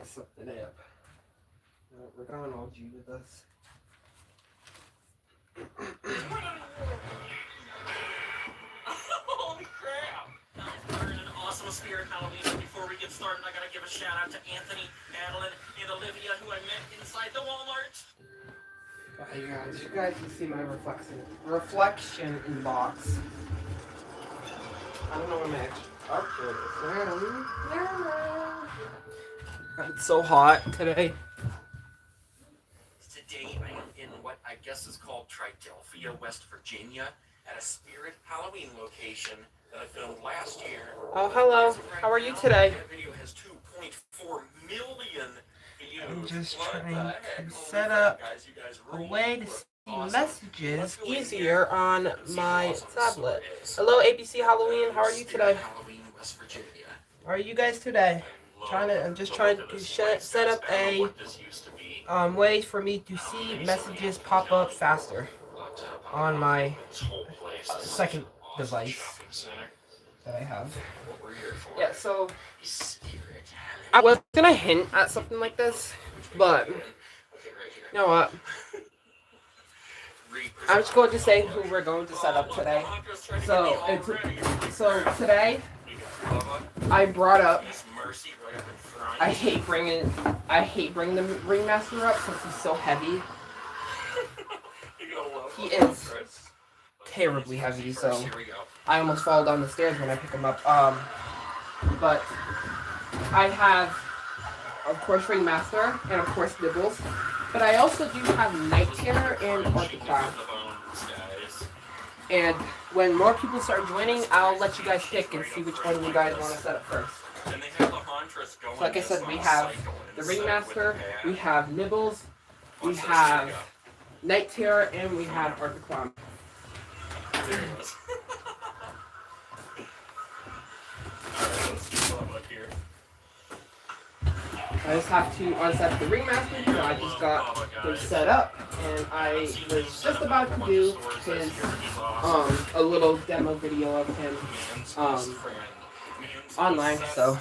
something up. We're going all G with us. Holy crap! We're in an awesome spirit Halloween. Before we get started, I gotta give a shout out to Anthony, Madeline, and Olivia, who I met inside the Walmart. Hey guys, you guys can see my reflection in the box. I don't know what I'm actually up for. It's so hot today. Today I am in what I guess is called Tridelphia, West Virginia, at a spirit Halloween location that I filmed last year. Oh, hello. How are you today? That video has 2.4 million views. I'm just trying to set up a way to see messages easier on my tablet. Hello, ABC Halloween. How are you today? How are you guys today? I'm just trying to set up a way for me to see messages pop up faster on my second device that I have. Yeah, so I was gonna hint at something like this, but you know what? I'm just going to say who we're going to set up today. So today I brought up. I hate bringing the ringmaster up since he's so heavy. He is terribly heavy, so I almost fall down the stairs when I pick him up. But I have, of course, ringmaster and of course Nibbles. But I also do have Night Terror and Orchidron. And when more people start joining, I'll let you guys pick and see which one you guys want to set up first. So like I said, we have the Ringmaster, we have Nibbles, we have Night Terror, and we have Orchidron. I just have to unset the Ringmaster, so I just got him set up, and I was just about to do his, a little demo video of him, online, so,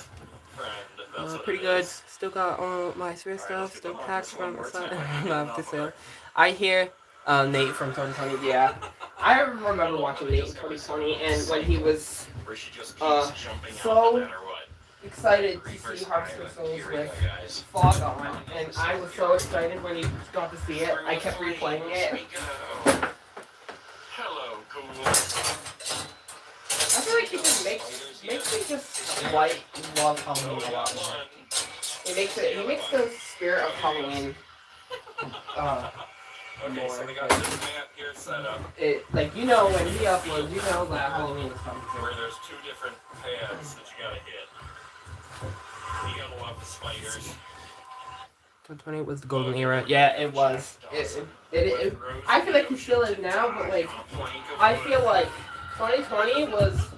pretty good. Still got all my spirit stuff, still packed from the side. I hear, Nate from 2020, yeah. I remember watching Nate in 2020, and when he was, so excited to see Harvester Souls with fog on, and I was so excited when he got to see it. I kept replaying it. Hello, cool. I feel like it just makes me just love Halloween a lot more. He makes the spirit of Halloween more. Like, you know, when he uploads, you know that Halloween is coming. Where there's two different paths that you gotta hit. You gotta love the spiders. 2020 was the golden era. Yeah, it was. It I feel like he still is now, but like, I feel like 2020 was,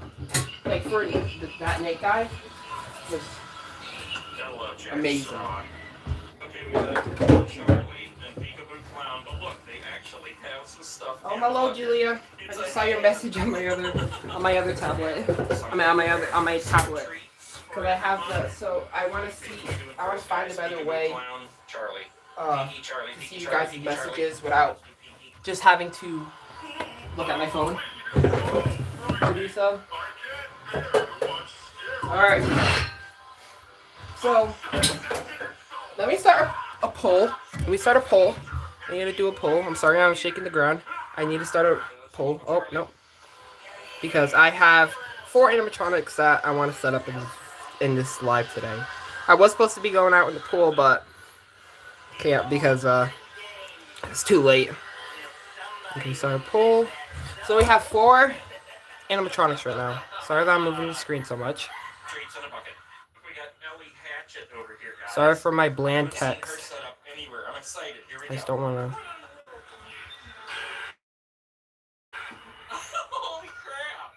like, for that Nick guy, was amazing. Okay, we got Charlie and Peekaboo Clown, but look, they actually have some stuff. Oh, hello, Julia. I just saw your message on my other tablet. I mean, on my tablet. Cause I have so I want to find a better way, to see you guys' messages without just having to look at my phone to do so. Alright. So, let me start a poll. I need to do a poll. I'm sorry, I'm shaking the ground. I need to start a poll. Oh, no. Because I have 4 animatronics that I want to set up in this live today. I was supposed to be going out in the pool, but can't because it's too late. Okay, start a poll. So we have 4 animatronics right now. Sorry that I'm moving the screen so much. Sorry for my bland text. I just don't want to. Holy crap!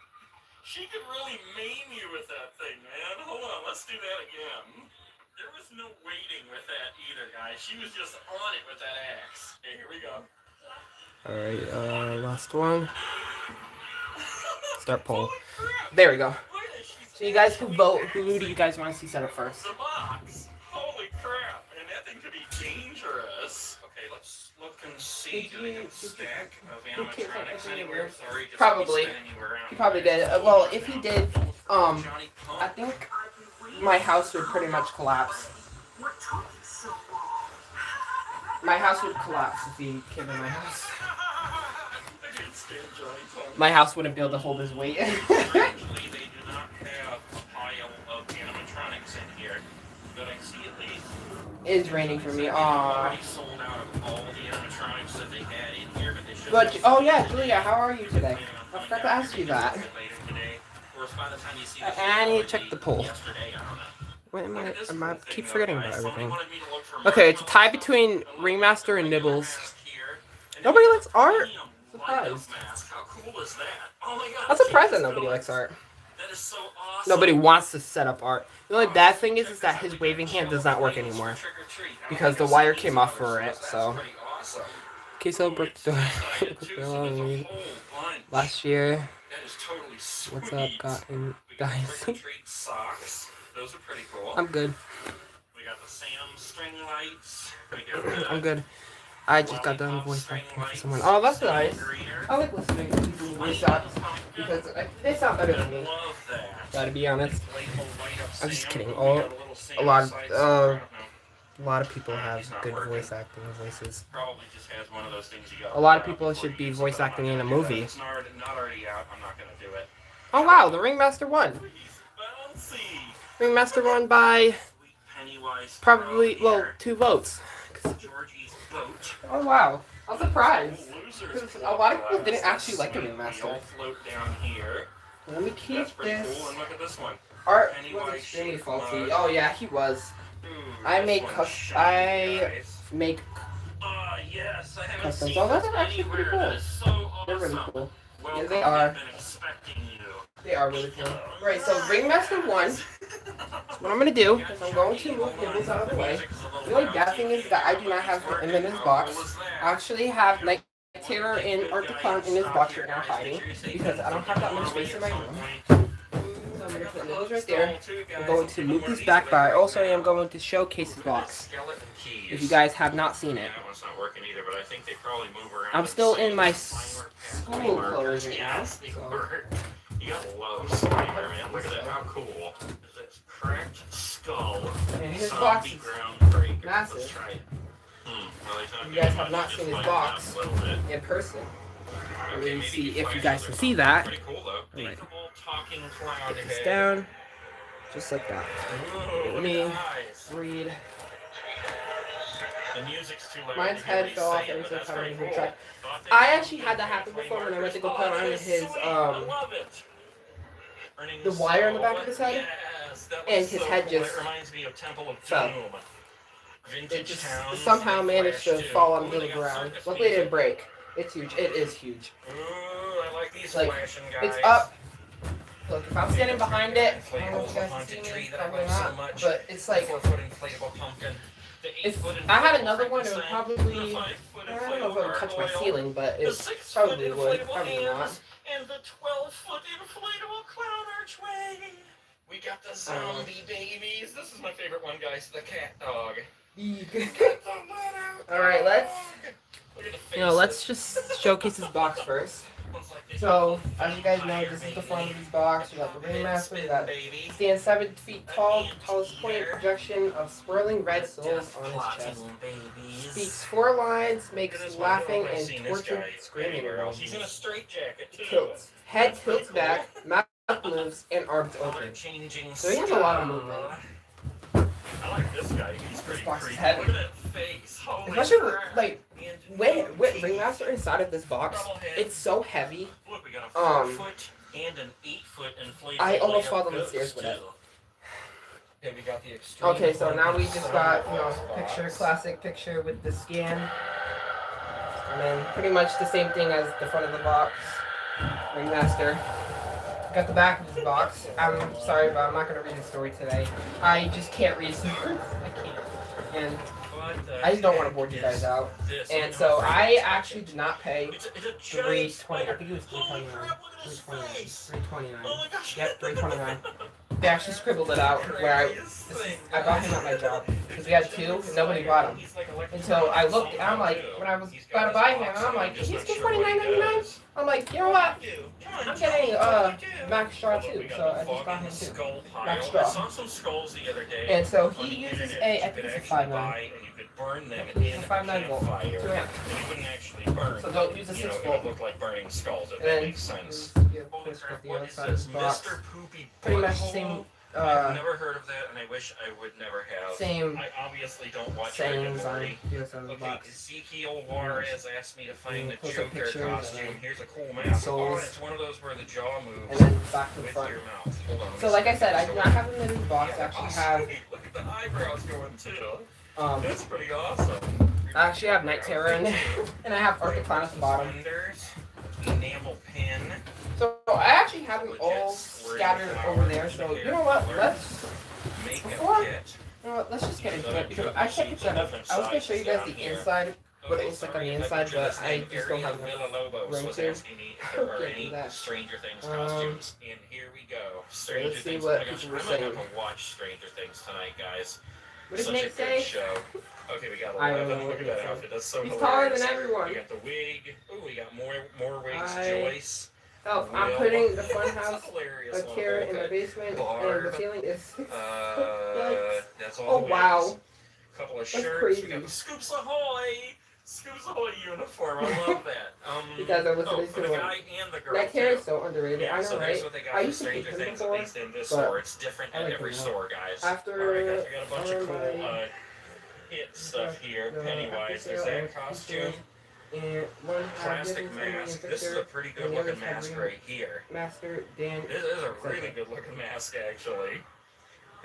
She could really maim you with that thing, man. Hold on, let's do that again. There was no waiting with that either, guys. She was just on it with that axe. Okay, here we go. Alright, last one. Start poll. There we go. So you guys can vote. Who do you guys want to see set up first? The box. Holy crap. this. Okay, let's look and see. Do they have a stack of animatronics anywhere? Sorry, just Probably. spinning you around. He probably did. Well, if he did, I think my house would pretty much collapse. My house would collapse if he came in my house. My house wouldn't be able to hold his weight. Strangely, they do not have a pile of animatronics in here, but I see at least. It's raining for me. They've Aww. already sold out of all the animatronics that they had in here, but they should. But oh yeah, Julia, how are you today? I forgot to ask you that. I need to check the poll. Wait a minute, I keep forgetting about everything. Okay, it's a tie between Ringmaster and Nibbles. Nobody likes art? Surprised. How cool is that? Oh my god. I'm surprised that nobody likes art. That is so awesome. Nobody wants to set up art. The only bad thing is that his waving hand does not work anymore. Because the wire came off for it, so. Okay, so broke the door. Last year. What's up, guys? Those are pretty cool. I'm good. We got the Sam string lights. I'm good. I just got done voice acting for someone. Oh, that's nice. I like listening to people's voice acts because they sound better than me. Gotta be honest. I'm just kidding. A lot of people have good voice acting voices. A lot of people should be voice acting in a movie. Oh wow, the Ringmaster won. Ringmaster won by probably, well, 2 votes. Oh wow, I'm surprised. Because a lot of people didn't actually like the Ringmaster. Let me keep this. Art was extremely faulty. Oh yeah, he was. I make customs. Oh, that's actually pretty cool. They're really cool. Yeah, they are. They are really cool. Right, so Ringmaster won. What I'm gonna do is I'm going to move Nibbles out of the way. The only bad thing is that I do not have him in his box. I actually have Night Terror and Art the Clown in his box right now hiding because I don't have that much space in my room. So I'm gonna put Nibbles right there. I'm going to move this back, but I also am going to showcase his box. If you guys have not seen it. I'm still in my school clothes right now. So. You gotta love Slimer, man. Look at that. How cool. This cracked skull. And his box is massive. Let's try it. You guys have not seen his box in person. Let me see if you guys can see that. Pretty cool though. Alright. Put Put this down. Just like that. Let me read. The music's too loud. Mine's head fell off every single time I went to track. I actually had that happen before when I went to go put on his the wire in the back of his head, and his head just fell. It just somehow managed to fall onto the ground. Luckily, it didn't break. It's huge. It is huge. Like, it's up. Look, if I'm standing behind it, I don't know if you guys can see me, probably not, but it's like, if I had another one, it would probably, I don't know if it would touch my ceiling, but it probably would, probably not. And the 12-foot inflatable clown archway. We got the zombie babies. This is my favorite one, guys. The cat dog. Alright, let's just showcase his box first. So, as you guys know, this is the front of his box. You got the Ringmaster, you got stands 7 feet tall, tallest point projection of swirling red souls on his chest. Speaks 4 lines, makes laughing and tortured screaming noises. He's in a straitjacket too. Tilts. Head tilts back, mouth moves, and arms open. So he has a lot of movement. I like this guy. He's pretty creepy. Look at that face. Especially with, like, with Ringmaster inside of this box, it's so heavy. Look, we got a 4-foot and an 8-foot inflatable. I almost fall down the stairs with it. Yeah, we got the extreme. Okay, so now we just got, classic picture with the scan. And then pretty much the same thing as the front of the box. Ringmaster. Got the back of his box. I'm sorry, but I'm not going to read the story today. I just can't read stories. I can't. And I just don't want to bore you guys out. And so I actually did not pay $3.20. I think it was $3.29. $3.29. $3.29. Yep, $3.29. He actually scribbled it out where I got him at my job because we had two and nobody bought them. And so I looked and I'm like, when I was about to buy him, I'm like, he's just $29.99. I'm like, you know what? I'm getting Max Straw too, so I just got him too. Max Straw. And so he uses I think it's a 5.9. It's a 5.9 volt. 2 amp. So don't use a 6 volt. And then of course got the other side of the box. Pretty much the same. I've never heard of that, and I wish I would never have. Same. I obviously don't watch Sayings on Rick the other side of the Okay, box. Ezekiel Juarez asked me to find the Close-up Joker pictures, costume. Here's a cool mask. soles. Oh, it's one of those where the jaw moves And then back to the with front. your mouth. Hold on, So like I said, I do not have them in the box. I actually have Look at the eyebrows going too. um That's pretty awesome. I actually have Night Terror in there. And I have Arctic Clown at the bottom. Fenders, enamel pin. So I actually have them all scattered over there. So you know what? Before you know what, let's just get into it because I can't pick that up. I was gonna show you guys the inside, what it looks like on the inside, but I just don't have enough room to. Get that. Stranger Things costumes, and here we go. Stranger Let's see Things. what Oh my gosh, people were I might saying. have to watch Stranger Things tonight, guys. What did Such Nate a good say? show. Okay, we got I don't 11. know Look what at he that said. outfit. That's so He's hilarious. taller than everyone. We got the wig. Ooh, we got more wigs. I- Joyce. Oh, I'm Will. putting the That's a funhouse hilarious a one. carrot in my Okay. basement, and Barb. the ceiling is. That's all Oh the wigs. wow! Couple of That's shirts. crazy. We got the Scoops Ahoy! Scoops Ahoy uniform. I love that. You guys are listening for to the him. guy and the girl. That carrot too. is so underrated. Yeah, I know, so right? there's what they got I for used to Stranger hate him Things, before, at least in this but store. It's different I at like every him now. store, guys. After Alright, guys, we got a bunch of cool my- hit stuff here. the Pennywise, there's after sale, that costume. And one had Plastic Vivian mask. Victor, This is a pretty good and the looking others had mask Ring right here. Master Dan. This is a really good looking mask, actually.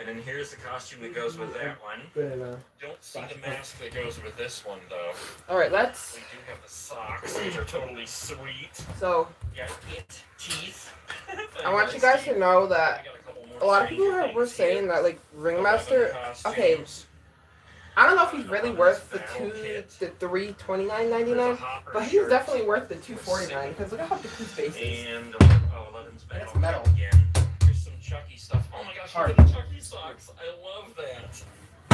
And then here's the costume that goes with that one. Good enough. Don't see the mask that goes with this one, though. All right, let's. We do have the socks. These are totally sweet. So We got it teeth. I want you guys to know that I got a couple more a lot of people Stranger were Things saying here. that like Ringmaster. 11 Okay, costumes. I don't know if he's really worth the Battle kit. $329.99, There's a Hopper but he's shirt. definitely worth the $249 because look at how big his face is. And 11's It's battle metal. kit again. Here's some Chucky stuff. Oh my gosh, Hard. look at the Chucky socks. I love that.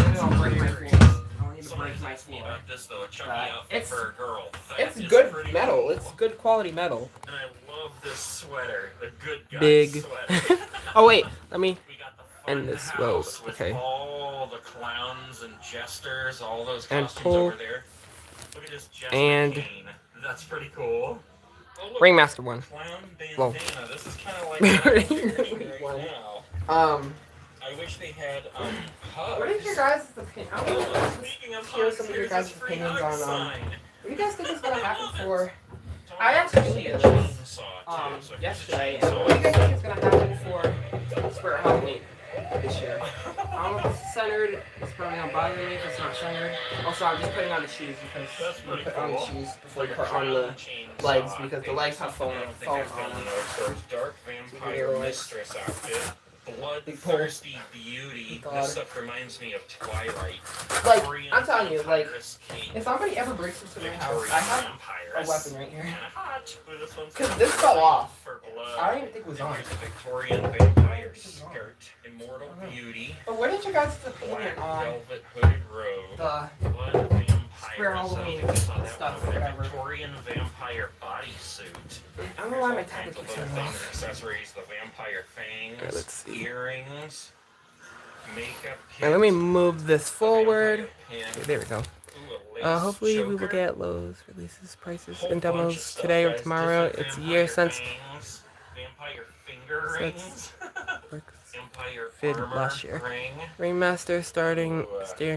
Maybe I'll break my floor. I'll need to Somebody break my asked me floor. about this though, a Chucky But outfit it's- for a girl. That It's is good pretty metal. cool. It's good quality metal. And I love this sweater, the good guy Big. sweater. Oh wait, let me. We got the And fun this house robe, with okay. all the clowns and jesters, all those And costumes pull- over there. Look at this Jester and- Kane. That's pretty cool. Oh, look, Ringmaster one. clown Whoa. bandana. This is kind of like what I'm wearing right One. now. I wish they had hugs. What is your guys' opinion? I want to Speaking of hear hugs, some of your here's guys' this free opinions hug on sign. what do you guys think is gonna happen for It's I all actually actually a needed chainsaw, this, too, so here's a yesterday. chainsaw. And what do you guys think is gonna happen for Halloween this year? I don't know if it's centered. It's probably not bothering me if it's not centered. Also, I'm just putting on the shoes because That's you pretty put on the cool. shoes before you Like a put on the crown chainsaw. legs because the Maybe legs have something foam I don't think on I've done them. in those stores. Dark vampire Like- mistress outfit. Big pole. Bloodthirsty beauty. God. This stuff reminds me of Twilight. Like, Korean I'm telling you, like, vampiress cape. if somebody ever breaks into my house, Victorian I have vampiress. a weapon right here. Kinda hot. Ooh, this one's 'Cause got this fell off. for blood. I don't even think it was And on. here's a Victorian vampire skirt. Immortal beauty. But what is your guys' Black opinion on velvet hooded robe. the Blood vampire. Square Halloween stuff, whatever? Victorian vampire bodysuit. I don't know why my Kinds tablet of keeps little turning things, off. accessories, the vampire fangs, Okay, let's see. earrings, makeup kit. And let me move this the forward. vampire pin. Okay, there we go. Ooh, a lace Hopefully we will choker. get Lowe's releases, prices, Whole and bunch of demos stuff, today or guys. tomorrow. Different It's a year vampire since fangs, vampire finger So rings, vampire Fid armor last year. ring. Ringmaster staring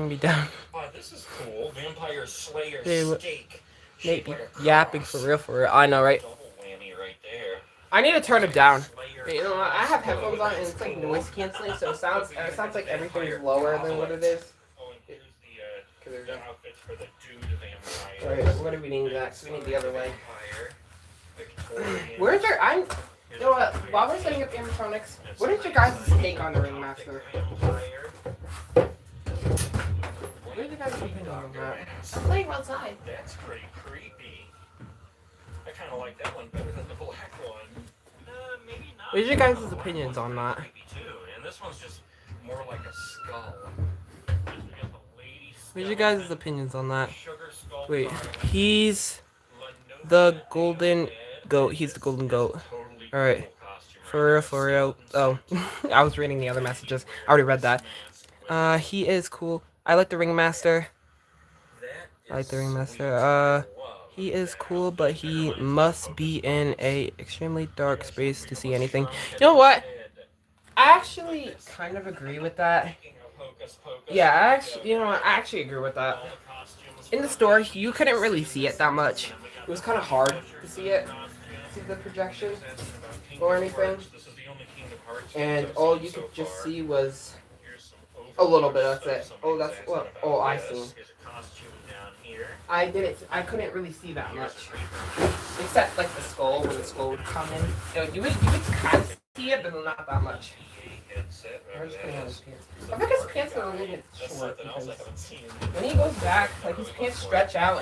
me down. Wow, this is cool. Vampire Slayer They look- steak. Maybe shaped like a yapping cross. for real. I know, right? Double whammy right there. I need to turn it down. Slayer You know, I have crossbow. headphones on and it's That's like cool. noise canceling, so it sounds like everything's Vampire lower than what it is. Oh, and here's Cause there's the no- outfits for the dude vampire. Alright, what do we need next? We need the other way. Vampire, Victorian. Where's your? You know what? While we're setting up animatronics, what is your guys' take on the Ringmaster? What is your guys' opinion on that? I'm playing outside. That's pretty creepy. I kind of like that one better than the black one. Maybe not. What is your guys' opinions on that? Creepy too. And this one's just more like a skull. What's your guys' opinions on that? Wait, he's the golden goat. He's the golden goat. Alright. For real. Oh, I was reading the other messages. I already read that. He is cool. I like the ringmaster. I like the ringmaster. He is cool, but he must be in a extremely dark space to see anything. You know what? I actually kind of agree with that. Yeah, I actually, you know what? I actually agree with that. In the store, you couldn't really see it that much. It was kind of hard to see it, see the projection or anything. And all you could just see was a little bit. That's it. Oh, that's what. Oh, I see. I couldn't really see that much, except like the skull when the skull would come in. You would kind of see it, but not that much. I think his pants are a little bit short because when he goes back, like his pants stretch out,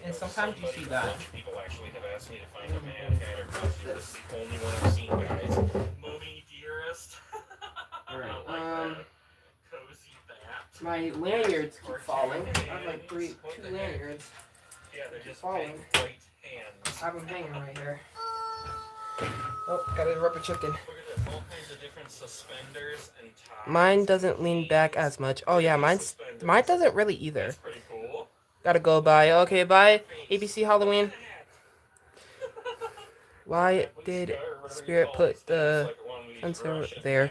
and sometimes you see that. People actually have asked me to find a Mad Hatter costume. It's the only one I've seen, guys. Mummy Dearest. Alright, Cozy Bat. my lanyards keep falling. I have like two lanyards. Yeah, they're just falling. white hands. I have them hanging right here. Oh, got a rubber chicken. Look at this, all kinds of different suspenders and ties. Mine doesn't lean back as much. Oh yeah, mine doesn't really either. That's pretty cool. Gotta go by. Okay, bye. ABC Halloween. Why did Spirit put the sensor there?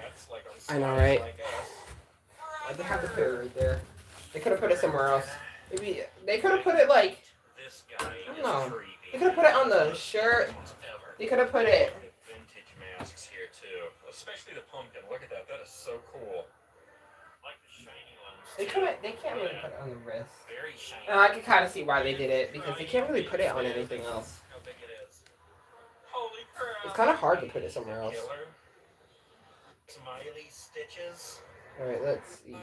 I know, right? Why'd they have to put it right there? They could have put it somewhere else. Maybe they could have put it like, I don't know. They could have put it on the shirt. They could have put it. Vintage masks here too, especially the pumpkin. Look at that. That is so cool. Like the shiny ones. They can't really put it on the wrist. Very shiny. And I can kind of see why they did it because they can't really put it on anything else. How big it is. Holy crap. It's kind of hard to put it somewhere else. Smiley stitches. Alright, let's see.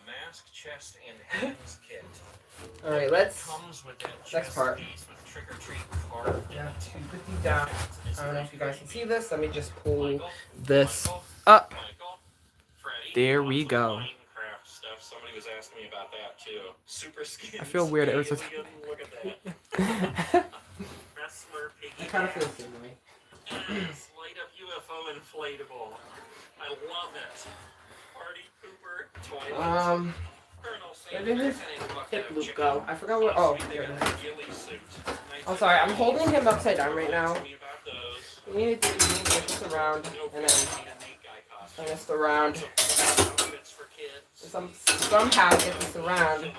Mask, chest, and hands kit. Alright, let's. Comes with that Next part. piece with trick or treat card. Yeah, to put these down. I don't know if you guys can see this. Let me just pull this up. There we go. Minecraft stuff. Somebody was asking me about that too. Super skins. I feel weird. It was just. Look at that. Wrestler piggy. I kind of feel the same way. Light up UFO inflatable. I love it. Party pooper. Toilet. Where did his hip loop go? I forgot where. Oh, here it is. Oh, sorry. I'm holding him upside down right now. You need to get this around and then turn this around. Somehow get this around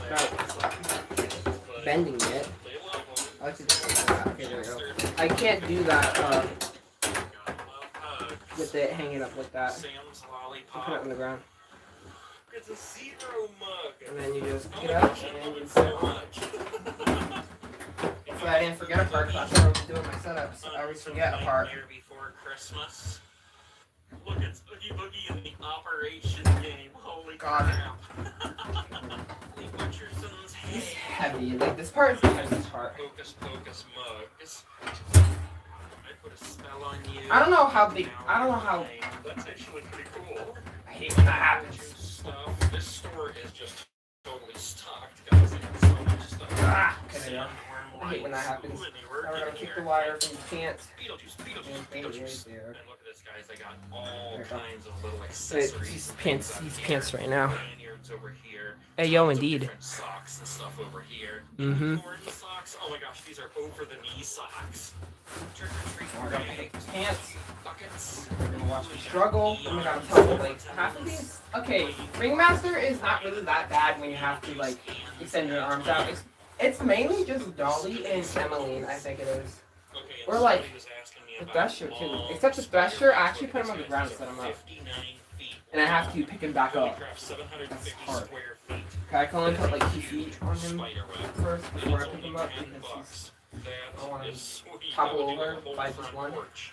without bending it. I like to do that. Okay, there we go. I can't do that with it hanging up like that. You put it on the ground. It's a zero mug. And then you just pick it up and you put it on. So I didn't forget a part because I thought I was doing my setups. I always forget a part. Here before Christmas. Look, it's Oogie Boogie in the Operation game. Holy God. crap. Lee Butcherson's He's head. heavy. Like this part is the heaviest part. Hocus Pocus mugs. I put a spell on you. I don't know how big. I don't know how. That's actually pretty cool. I hate when that happens. Stuff. This store is just totally stocked, guys. They got so much stuff. Ah, okay, yeah. I hate when that happens. Now we're gonna kick the wire from the pants. Beetlejuice, And Beetlejuice, thing right Beetlejuice. there. And look at this, guys. They got all There you go. kinds of little Wait, accessories. these pants right now. Lanyards over here. Hey, yo, Tons of indeed. different socks and stuff over here. Mhm. Unicorn socks. Oh my gosh, these are over the knee socks. Trick or treat We're gonna pick these pants. buckets. We're gonna watch me struggle. Oh my god, I'm telling you, like half of these. Okay, Ringmaster is not really that bad when you have to like extend your arms out. It's mainly just Dolly and Emmeline, I think it is. Okay, Or like somebody was asking me the about Thresher too. long Except the Thresher, I spiders. actually put him on the ground and set him up. 59 feet And I have to pick him back Holy up. crap, 750 That's hard. square feet. Okay, I can only put like 2 feet on him Spider web. first And before I it's pick only him up 10 because bucks. I That want is to sweet. topple That would do over the whole by this front one. porch.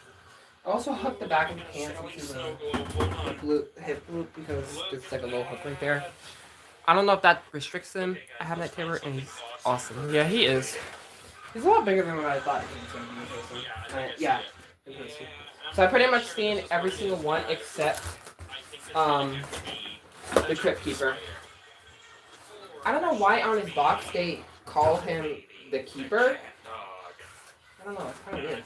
I also hooked the back of the pants Sally into Snow the Globe, hold on. hip loop because there's like a little hook right there. I don't know if that restricts him. I have that Taylor and he's awesome. Yeah, he is. He's a lot bigger than what I thought he was going to be in person. Yeah, in person. So I pretty much seen every single one except the Crypt Keeper. I don't know why on his box they call him the Keeper. I don't know, it's kind of weird.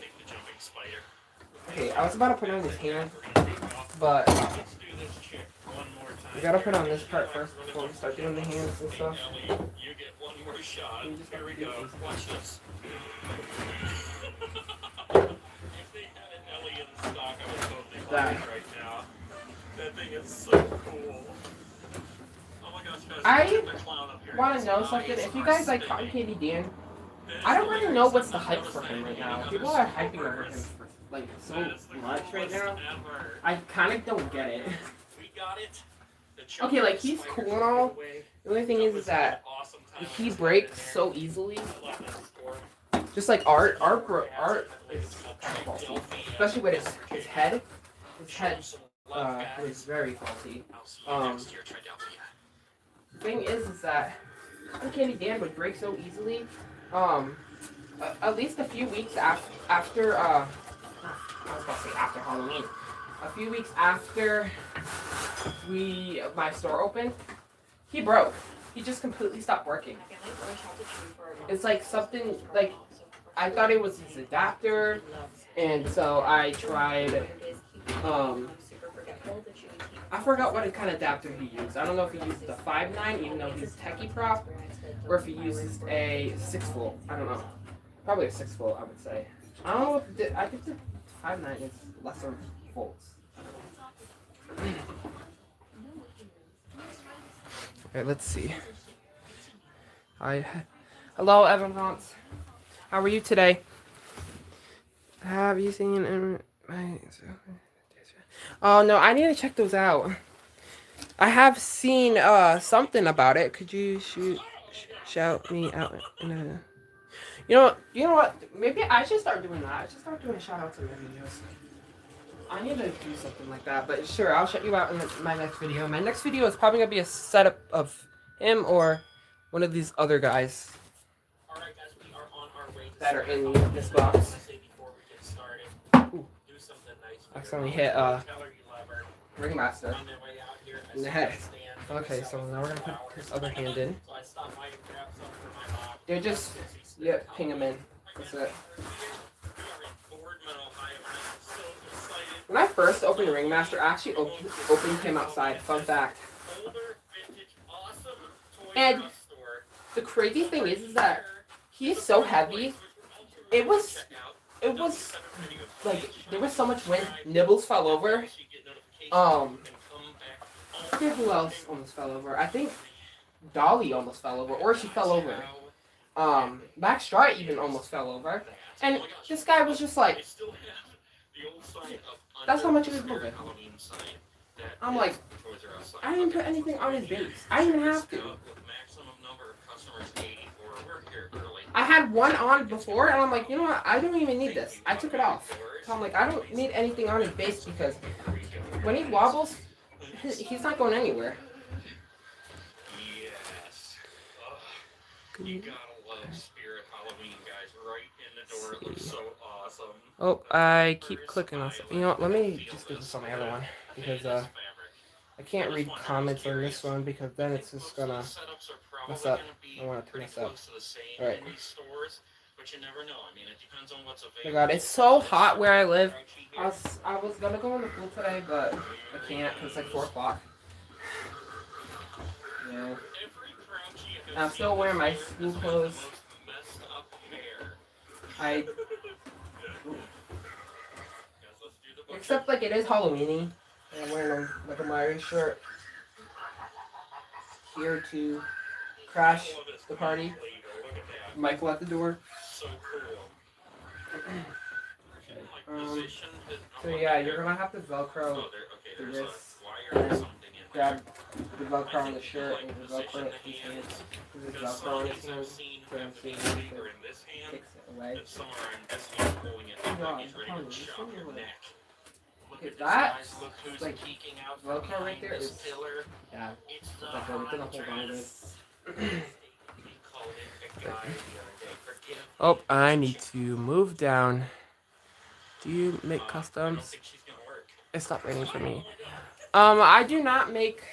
Okay, I was about to put on his hand, but we gotta put on this part first before we start doing the hands and stuff. You get one more shot. Here we go. Watch this. If they had an Ellie in stock, I would totally buy it right now. That thing is so cool. Oh my gosh, guys, I want to know something. If you guys like Cotton Candy Dan, I don't really know what's the hype for him right now. People are hyping over him for like so much right now. I kind of don't get it. Okay, like he's cool and all. The only thing is that he breaks so easily. Just like art is kind of faulty, especially with his head. His head is very faulty. The thing is that Cotton Candy Dan would break so easily. At least a few weeks after I was about to say after Halloween. A few weeks after my store opened, he broke. He just completely stopped working. It's like something like I thought it was his adapter, and so I tried. I forgot what kind of adapter he used. I don't know if he used the 5.9, even though he's techie prop, or if he uses a 6-volt. I don't know. Probably a 6-volt, I would say. I don't know if I think the 5.9 is lesser volts. Okay, let's see. Hello, Evan Hans. How are you today? Have you seen my? Oh no, I need to check those out. I have seen something about it. Could you shout me out in a? You know what? Maybe I should start doing that. I should start doing shout outs in my videos. I need to do something like that. But sure, I'll shout you out in my next video. My next video is probably gonna be a setup of him or one of these other guys that are in this box. Ooh. I accidentally hit Ringmaster in the head. Okay, so now we're gonna put his other hand in. They're just ping him in. That's it. When I first opened Ringmaster, I actually opened him outside. Fun fact. And the crazy thing is that he's so heavy. It was like there was so much wind. Nibbles fell over. I forget who else almost fell over. I think Dolly almost fell over, or she fell over. Max Stry even almost fell over, and this guy was just like, that's how much he was moving. I'm like, I didn't put anything on his base. I didn't have to. I had one on before, and I'm like, you know what? I don't even need this. I took it off. So I'm like, I don't need anything on his base because when he wobbles, he's not going anywhere. Yes. You gotta love Spirit Halloween, guys. Right in the door. It looks so awesome. Oh, I keep clicking on something. You know what? Let me just do this on my other one because I can't read comments on this one because then it's just gonna mess up. I want it to mess up. All right. Oh my God, it's so hot where I live. I was gonna go in the pool today, but I can't because it's like 4 o'clock. Yeah. I'm still wearing my school clothes. Except like it is Halloweeny. And I'm wearing like a Myri shirt. Here to crash the party. Michael at the door. So yeah, you're gonna have to Velcro the wrists and grab the Velcro on the shirt and the Velcro his hands. There's Velcro on his hands, so I'm seeing him kicks it away. Okay, that like Velcro right there is yeah, like we're gonna hold on to it. Oh, I need to move down Do you make I don't customs? think she's gonna work. It stopped raining for me. I do not make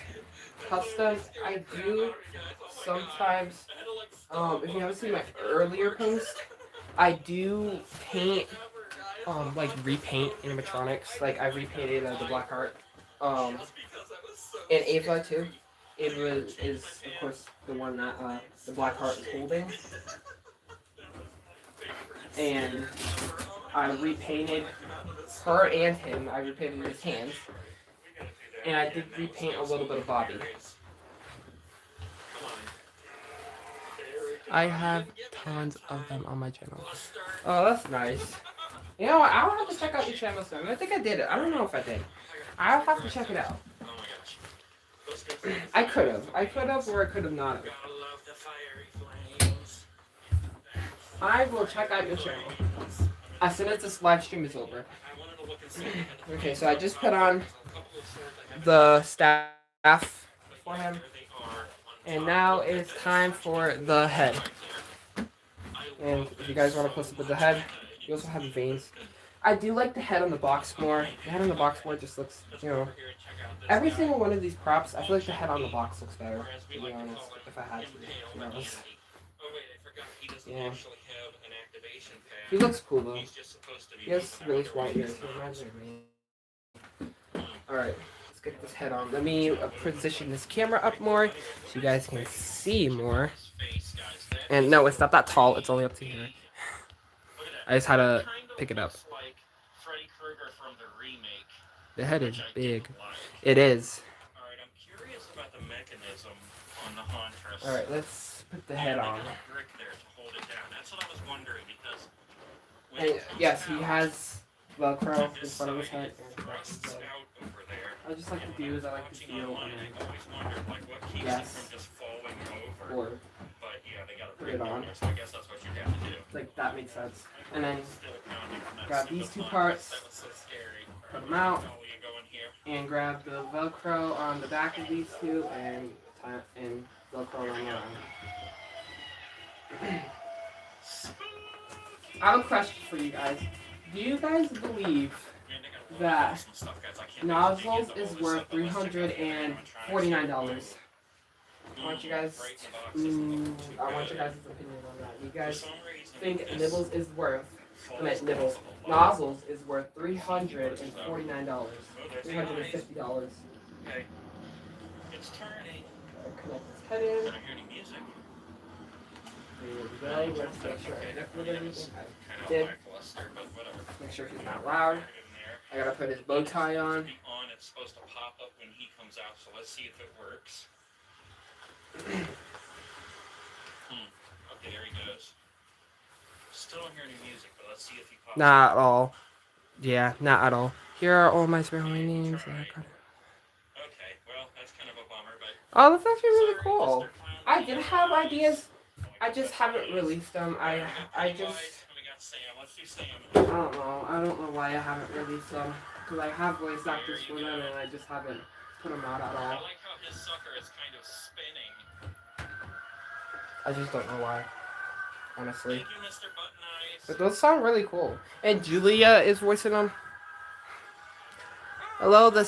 customs. I do sometimes. If you haven't seen my earlier post, I do paint. Like repaint animatronics. Like I repainted the Black Heart. Um, and Ava too. Ava is of course the one that the Black Heart is holding. And I repainted her and him. I repainted his hands. And I did repaint a little bit of Bobby. I have tons of them on my channel. Oh, that's nice. You know what? I'll have to check out your channel soon. I think I did it. I don't know if I did. I'll have to check it out. I could have. I could have or I could have not. I will check out your channel as soon as this live stream is over. Okay, so I just put on the staff for him. And now it's time for the head. And if you guys want to close up with the head, you also have the veins. I do like the head on the box more. The head on the box more just looks, you know. Every single one of these props, I feel like the head on the box looks better, to be honest, if I had to be honest. Yeah. He looks cool though. He has really white ears. He reminds me of me. Alright, let's get this head on. Let me position this camera up more so you guys can see more. And no, it's not that tall. It's only up to here. I just had to pick it up. The head is big. It is. Alright, I'm curious about the mechanism on the Hauntress. Alright, let's put the head on. Brick there to hold it down. That's what I was wondering because. And yes, he has Velcro in front of his head. I just like to do is I like to feel and then yes, or put it on. So I guess that's what you have to do. Like that makes sense. And then grab these two parts, put them out, and grab the Velcro on the back of these two and Velcro on the arm. I have a question for you guys. Do you guys believe that nozzles is worth $349? I want you guys. I want your guys' opinion on that. You guys think Nibbles is worth? Nibbles. Nozzles is worth $349. $350. Okay. It's turning. Connect this head in. I don't hear any music. Let's make sure I did everything I did. Make sure he's not loud. I gotta put his bow tie on. It's supposed to pop up when he comes out, so let's see if it works. Okay, there he goes. Still don't hear any music, but let's see if he pops up. Not at all. Yeah, not at all. Here are all my surroundings. Okay, well, that's kind of a bummer, but... Oh, that's actually really cool. I did have ideas. I just haven't released them. I just... I don't know. I don't know why I haven't released them. Because I have voice actors for them and I just haven't put them out at all. I like how his sucker is kind of spinning. I just don't know why. Honestly. Thank you, Mr. Button Eyes. But those sound really cool. And Julia is voicing them. Hello, the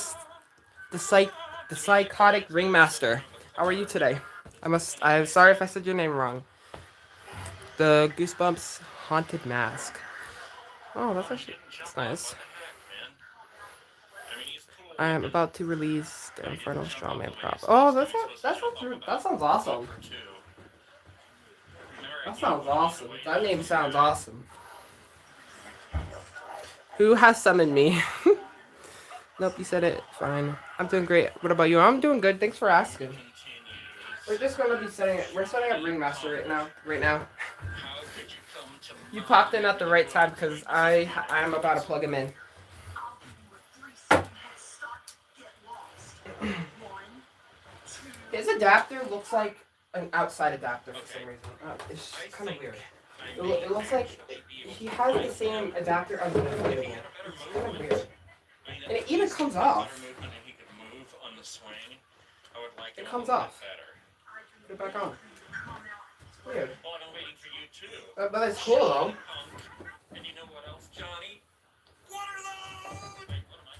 psychotic ringmaster. How are you today? I'm sorry if I said your name wrong. The Goosebumps haunted mask. Oh, that's nice. I am about to release the Inferno Strawman prop. Oh, that sounds awesome. That sounds awesome. That name sounds awesome. Who has summoned me? Nope, you said it. Fine. I'm doing great. What about you? I'm doing good. Thanks for asking. We're just gonna be setting up Ringmaster right now. You popped in at the right time because I'm about to plug him in. His adapter looks like an outside adapter for some reason. It's kind of weird. It looks like he has the same adapter as the inflatable. It's kind of weird. And it even comes off. It comes off. Put it back on. It's weird. But it's cool though. And you know what else, Johnny? What?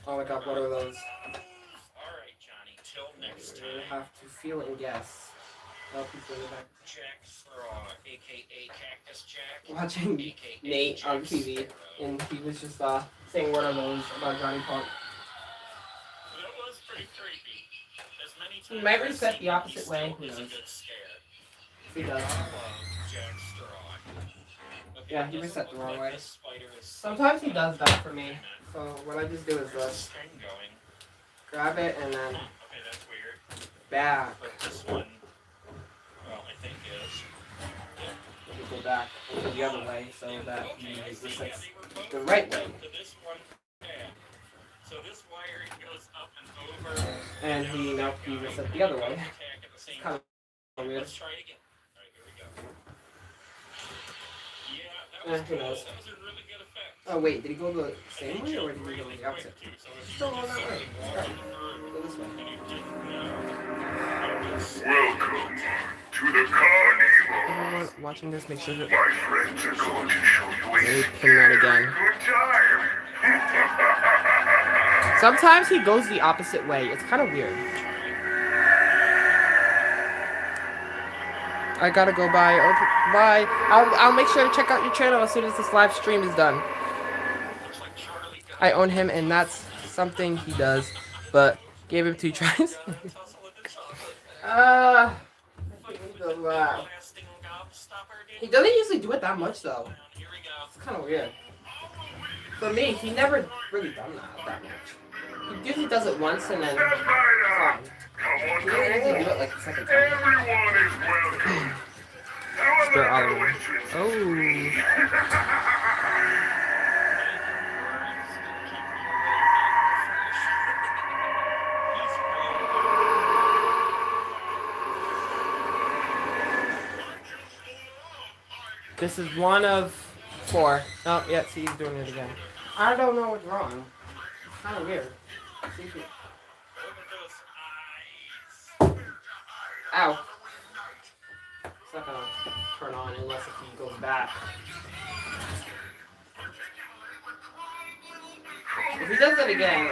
Oh my god, what are those? Alright, Johnny, till next You time. have to feel and guess. Oh, he's doing it back. Jack Straw, aka Cactus Jack. Watching AKA Nate Jack on TV, Sparrow. and he was just saying what are those about Johnny Punk. That was pretty creepy. As many He times might as I've reset seen the him, opposite way. still Who is a knows? good scare. If he does. I love Jack Straw. Okay, Yeah, he it reset doesn't the look wrong like way. this spider is Sometimes he safe, does that for me. but So what I just do is there's a this: string going. grab it and then Okay, that's weird. back. But this one, well, I think is. Let me go back and go the other way so that he Okay, I see. resets Yeah, they were both the right way. to this one pad. So this wire goes up and over. And he reset the other way. It's kind of weird. Let's try it again. All right, here we go. Yeah, that was Who cool. knows? That was a really good effect. Oh wait, did he go the same way or did he go the opposite? Still going that way. Right. Go this way. Welcome to the carnival. Everyone watching this, make sure that My friends are going to show you a they pin that again. good time. Sometimes he goes the opposite way. It's kind of weird. I gotta go bye. Okay, bye. I'll make sure to check out your channel as soon as this live stream is done. I own him, and that's something he does. But gave him 2 tries. He doesn't usually do it that much though. It's kind of weird. For me, he never really done that much. He usually does it once and then fine. He doesn't usually do it like the second time. Everyone is welcome. Spare However, Oliver. Oh. This is one of 4. Oh, yeah, see, he's doing it again. I don't know what's wrong. It's kind of weird. See if he... Ow. It's not gonna turn on unless if he goes back. If he does it again, I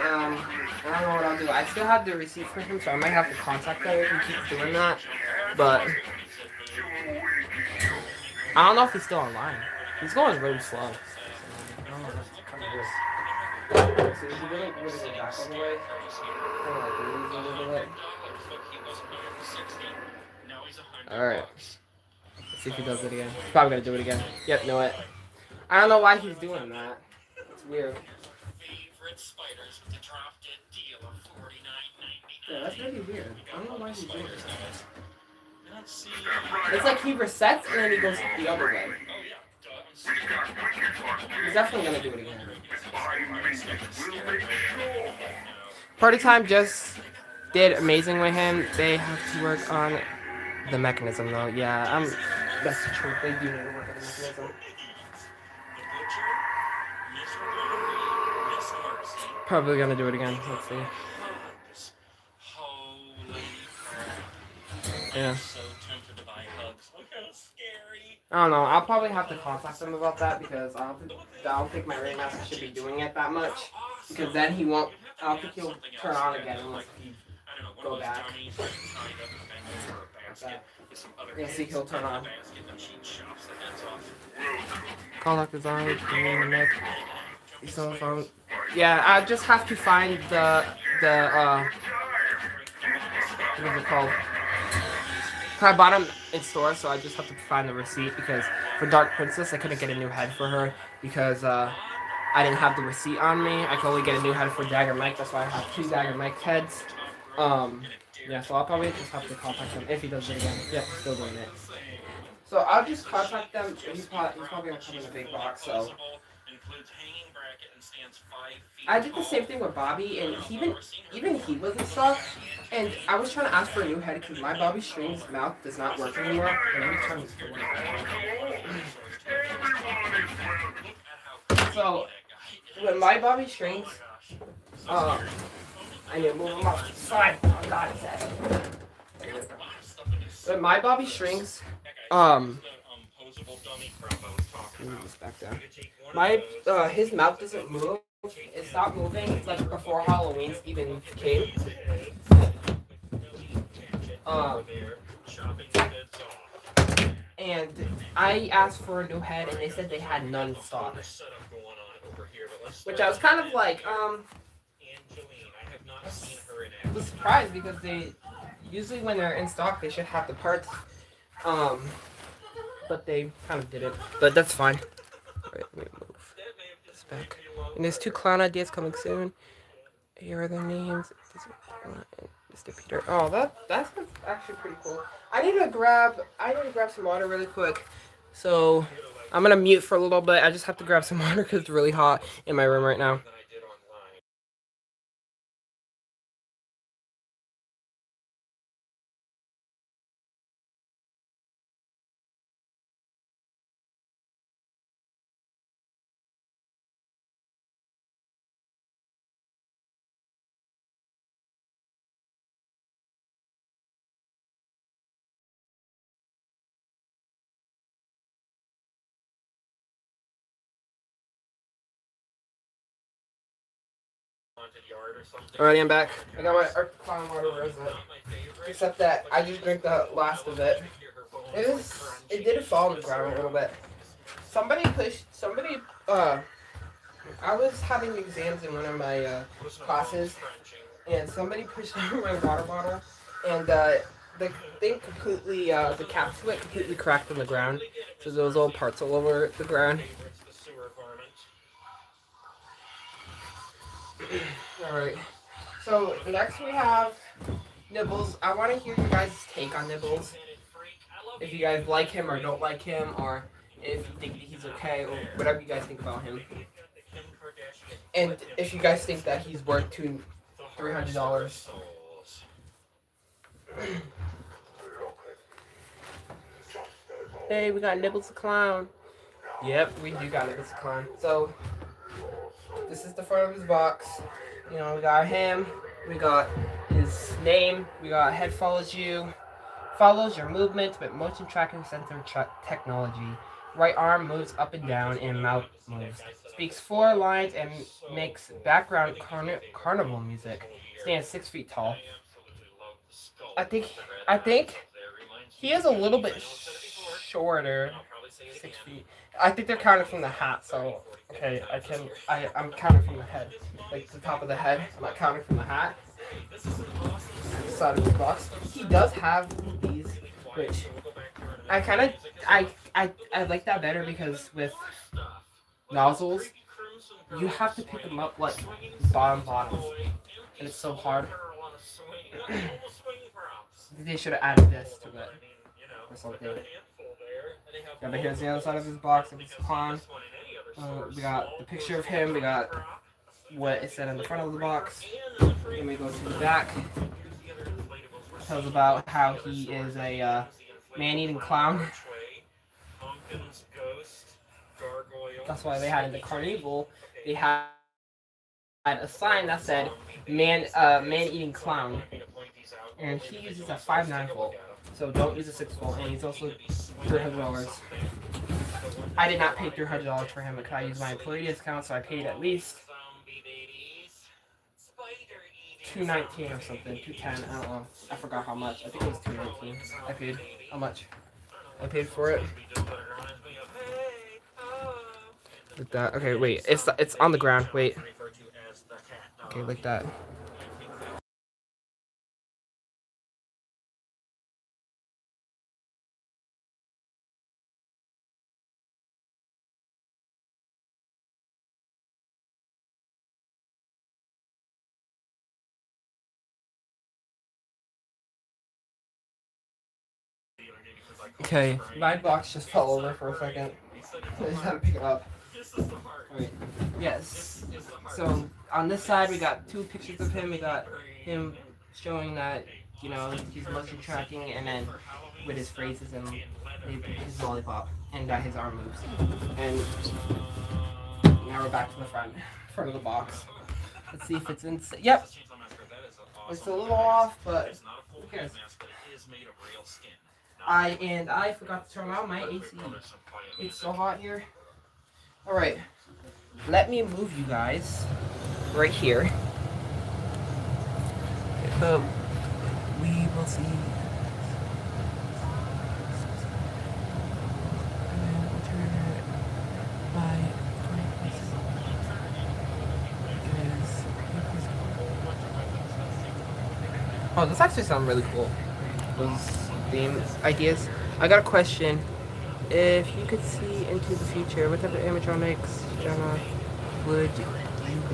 don't know what I'll do. I still have the receipt for him, so I might have to contact him if he keeps doing that. But I don't know if he's still online. He's going really slow. So, I don't know. That's kind of weird. So is he really go back all the way? Kind of like lose a little bit. Alright. Let's see if he does it again. He's probably gonna do it again. Yep, know it. I don't know why he's doing that. It's weird. Yeah, that's really weird. I don't know why he's doing that. It's like he resets and then he goes the other way. He's definitely gonna do it again. Party Time just did amazing with him. They have to work on the mechanism though. Yeah, that's the truth. They do need to work on the mechanism. Probably gonna do it again. Let's see. Yeah. I don't know. I'll probably have to contact him about that because I don't think my Ray Master should be doing it that much. Because then he won't. I don't think he'll turn on again unless he go back. Yeah, see, he'll turn on. Call up his eye. Cell phone. Yeah, I just have to find the what is it called? I bought them in store, so I just have to find the receipt because for Dark Princess, I couldn't get a new head for her because I didn't have the receipt on me. I could only get a new head for Dagger Mike. That's why I have 2 Dagger Mike heads. Yeah, so I'll probably just have to contact him if he does it again. Yep, still doing it. So I'll just contact them. He's probably gonna come in a big box. So I did the same thing with Bobby, and even he wasn't stuck. And I was trying to ask for a new head because my Bobby String's mouth does not work anymore. Let me turn this on. So when my Bobby Strings, I need to move him off to the side. Oh God, it's that. When my Bobby Strings, back down. My his mouth doesn't move. it stopped moving like before Halloween even came. Um, and I asked for a new head, and they said they had none in stock. Which I was kind of like, was surprised because they usually when they're in stock they should have the parts. But they kind of didn't. But that's fine. Alright, let me move this back. And there's 2 clown ideas coming soon. Here are their names. Mr. Peter. Oh, that's actually pretty cool. I need to grab some water really quick. So I'm gonna mute for a little bit. I just have to grab some water because it's really hot in my room right now. Alrighty, I'm back. I got my clown water. Where is it? Except that I just drank the last of it. It did fall on the ground a little bit. I was having exams in one of my classes, and somebody pushed over my water bottle, and the thing completely, the cap to it completely cracked on the ground. So there was little parts all over the ground. Alright. So next we have Nibbles. I want to hear your guys' take on Nibbles. If you guys like him or don't like him, or if you think that he's okay, or whatever you guys think about him. And if you guys think that he's worth $300. Hey, we got Nibbles the Clown. Yep, we do got Nibbles the Clown. So, this is the front of his box. You know, we got him. We got his name. We got head follows you. Follows your movement with motion tracking sensor technology. Right arm moves up and down and mouth moves. Speaks 4 lines and makes background carnival music. Stands 6 feet tall. I think he is a little bit shorter. 6 feet. I think they're counting from the hat, so okay, I'm counting from the head. Like the top of the head. I'm not counting from the hat. The side of the box. He does have these, which I like that better because with nozzles, you have to pick them up like bottom, and it's so hard. They should have added this to it or something. Yeah, but here's the other side of his box of his clown. We got the picture of him. We got what it said on the front of the box. Then we go to the back. It tells about how he is a man-eating clown. That's why they had in the carnival. They had a sign that said man-eating clown, and he uses a 5.9 volt. So don't use a 6 volt, and he's also $300. I did not pay $300 for him because I used my employee discount, so I paid at least $219 or something, $210. I don't know. I forgot how much. I think it was $219. I paid how much? I paid for it. Like that. Okay, wait. It's on the ground. Wait. Okay, like that. Okay, my box just fell over for a second. So I just had to pick it up. Alright. Yes. So on this side we got 2 pictures of him. We got him showing that, you know, he's motion tracking, and then with his phrases and his lollipop, and that his arm moves. And now we're back to the front of the box. Let's see if it's in. Yep. It's a little off, but who cares? I forgot to turn on my AC. It's so hot here. Alright. let me move you guys right here. But we will see. Oh, this actually sounds really cool. Those theme ideas. I got a question. If you could see into the future, what type of animatronics genre would you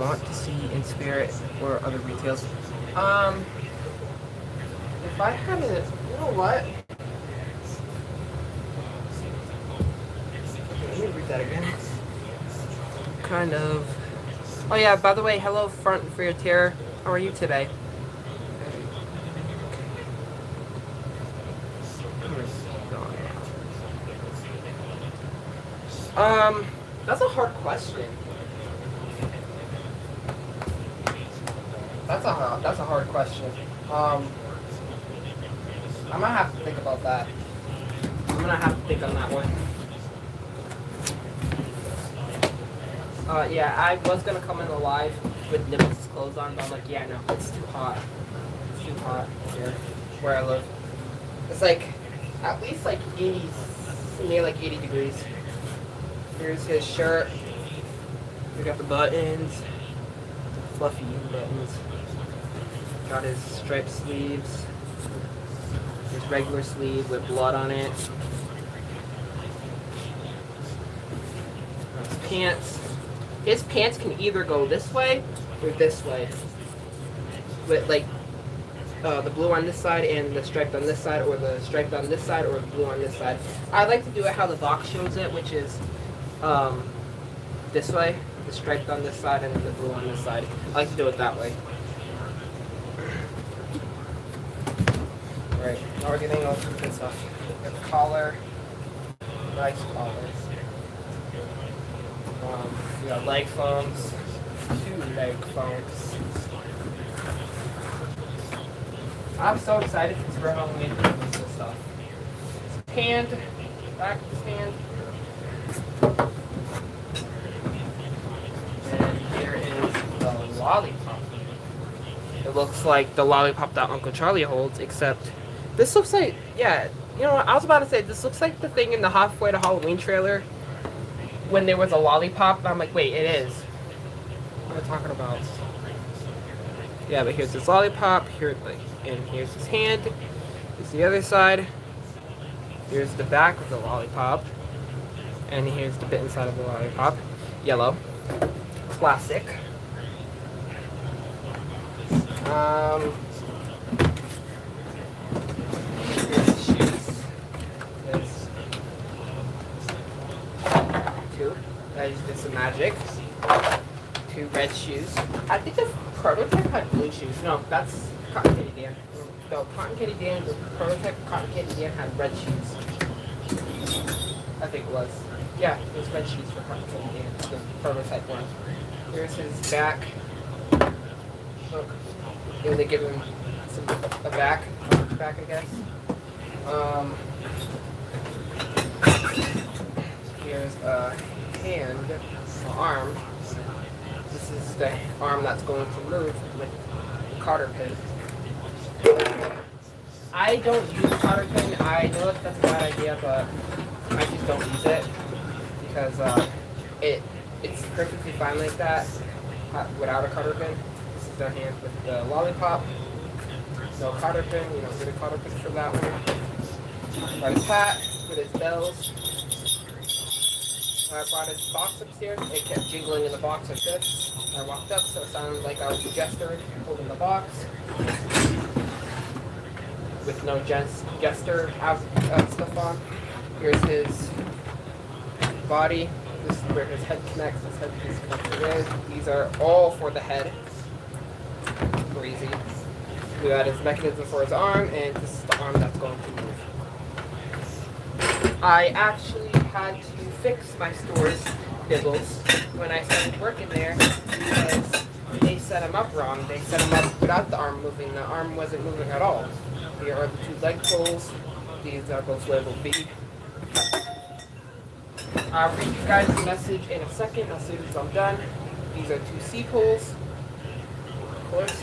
want to see in Spirit or other retails? If I had a, you know what? Let me read that again. Kind of. Oh yeah, by the way, hello Front for your Terror. How are you today? That's a hard question. That's a hard question. I'm gonna have to think about that. I'm gonna have to think on that one. Yeah, I was gonna come in the live with Nibbles' clothes on, but I'm like, yeah, no, it's too hot. It's too hot here where I live. It's like at least like 80, near like 80 degrees. Here's his shirt. We got the buttons, the fluffy buttons. Got his striped sleeves. His regular sleeve with blood on it. His pants. His pants can either go this way or this way. With like the blue on this side and the striped on this side, or the striped on this side or the blue on this side. I like to do it how the box shows it, which is this way, the striped on this side and the blue on this side. I like to do it that way. Right, now we're getting all the good stuff. Got the collar, nice collar. We got leg foams, 2 leg foams. I'm so excited for Halloween for this stuff. His hand, back of his hand. And here is the lollipop. It looks like the lollipop that Uncle Charlie holds, except this looks like, yeah, you know what, I was about to say, this looks like the thing in the Halfway to Halloween trailer when there was a lollipop, and I'm like, wait, it is. What am I talking about? Yeah, but here's his lollipop, here, like, and here's his hand, here's the other side, here's the back of the lollipop, and here's the bit inside of the lollipop. Yellow. Classic. Here's the shoes. There's 2. I just did some magic. 2 red shoes. I think the prototype had blue shoes. No, that's Cotton Candy Dan. No, Cotton Candy Dan, the prototype Cotton Candy Dan had red shoes. I think it was. Yeah, it was red shoes for Cotton Candy Dan, the prototype one. Here's his back. Look. And they give him a back, I guess. Here's a hand, an arm. This is the arm that's going to move with the cotter pin. I don't use the cotter pin. I know that that's a bad idea, but I just don't use it because it's perfectly fine like that without a cotter pin. This is their hand with the lollipop. No cotter pin. You don't get a cotter pin for that one. Got his hat with his bells. I brought his box upstairs. It kept jingling in the box like this. I walked up, so it sounded like I was a jester holding the box. With no jester stuff on. Here's his body. This is where his head connects. His head piece connected in. These are all for the head. Crazy. We got his mechanism for his arm, and this is the arm that's going to move. I actually had to fix my store's nibbles when I started working there because they set him up wrong. They set him up without the arm moving. The arm wasn't moving at all. Here are the 2 leg pulls. These are both labeled B. I'll read you guys the message in a second as soon as I'm done. These are 2 C-poles, of course.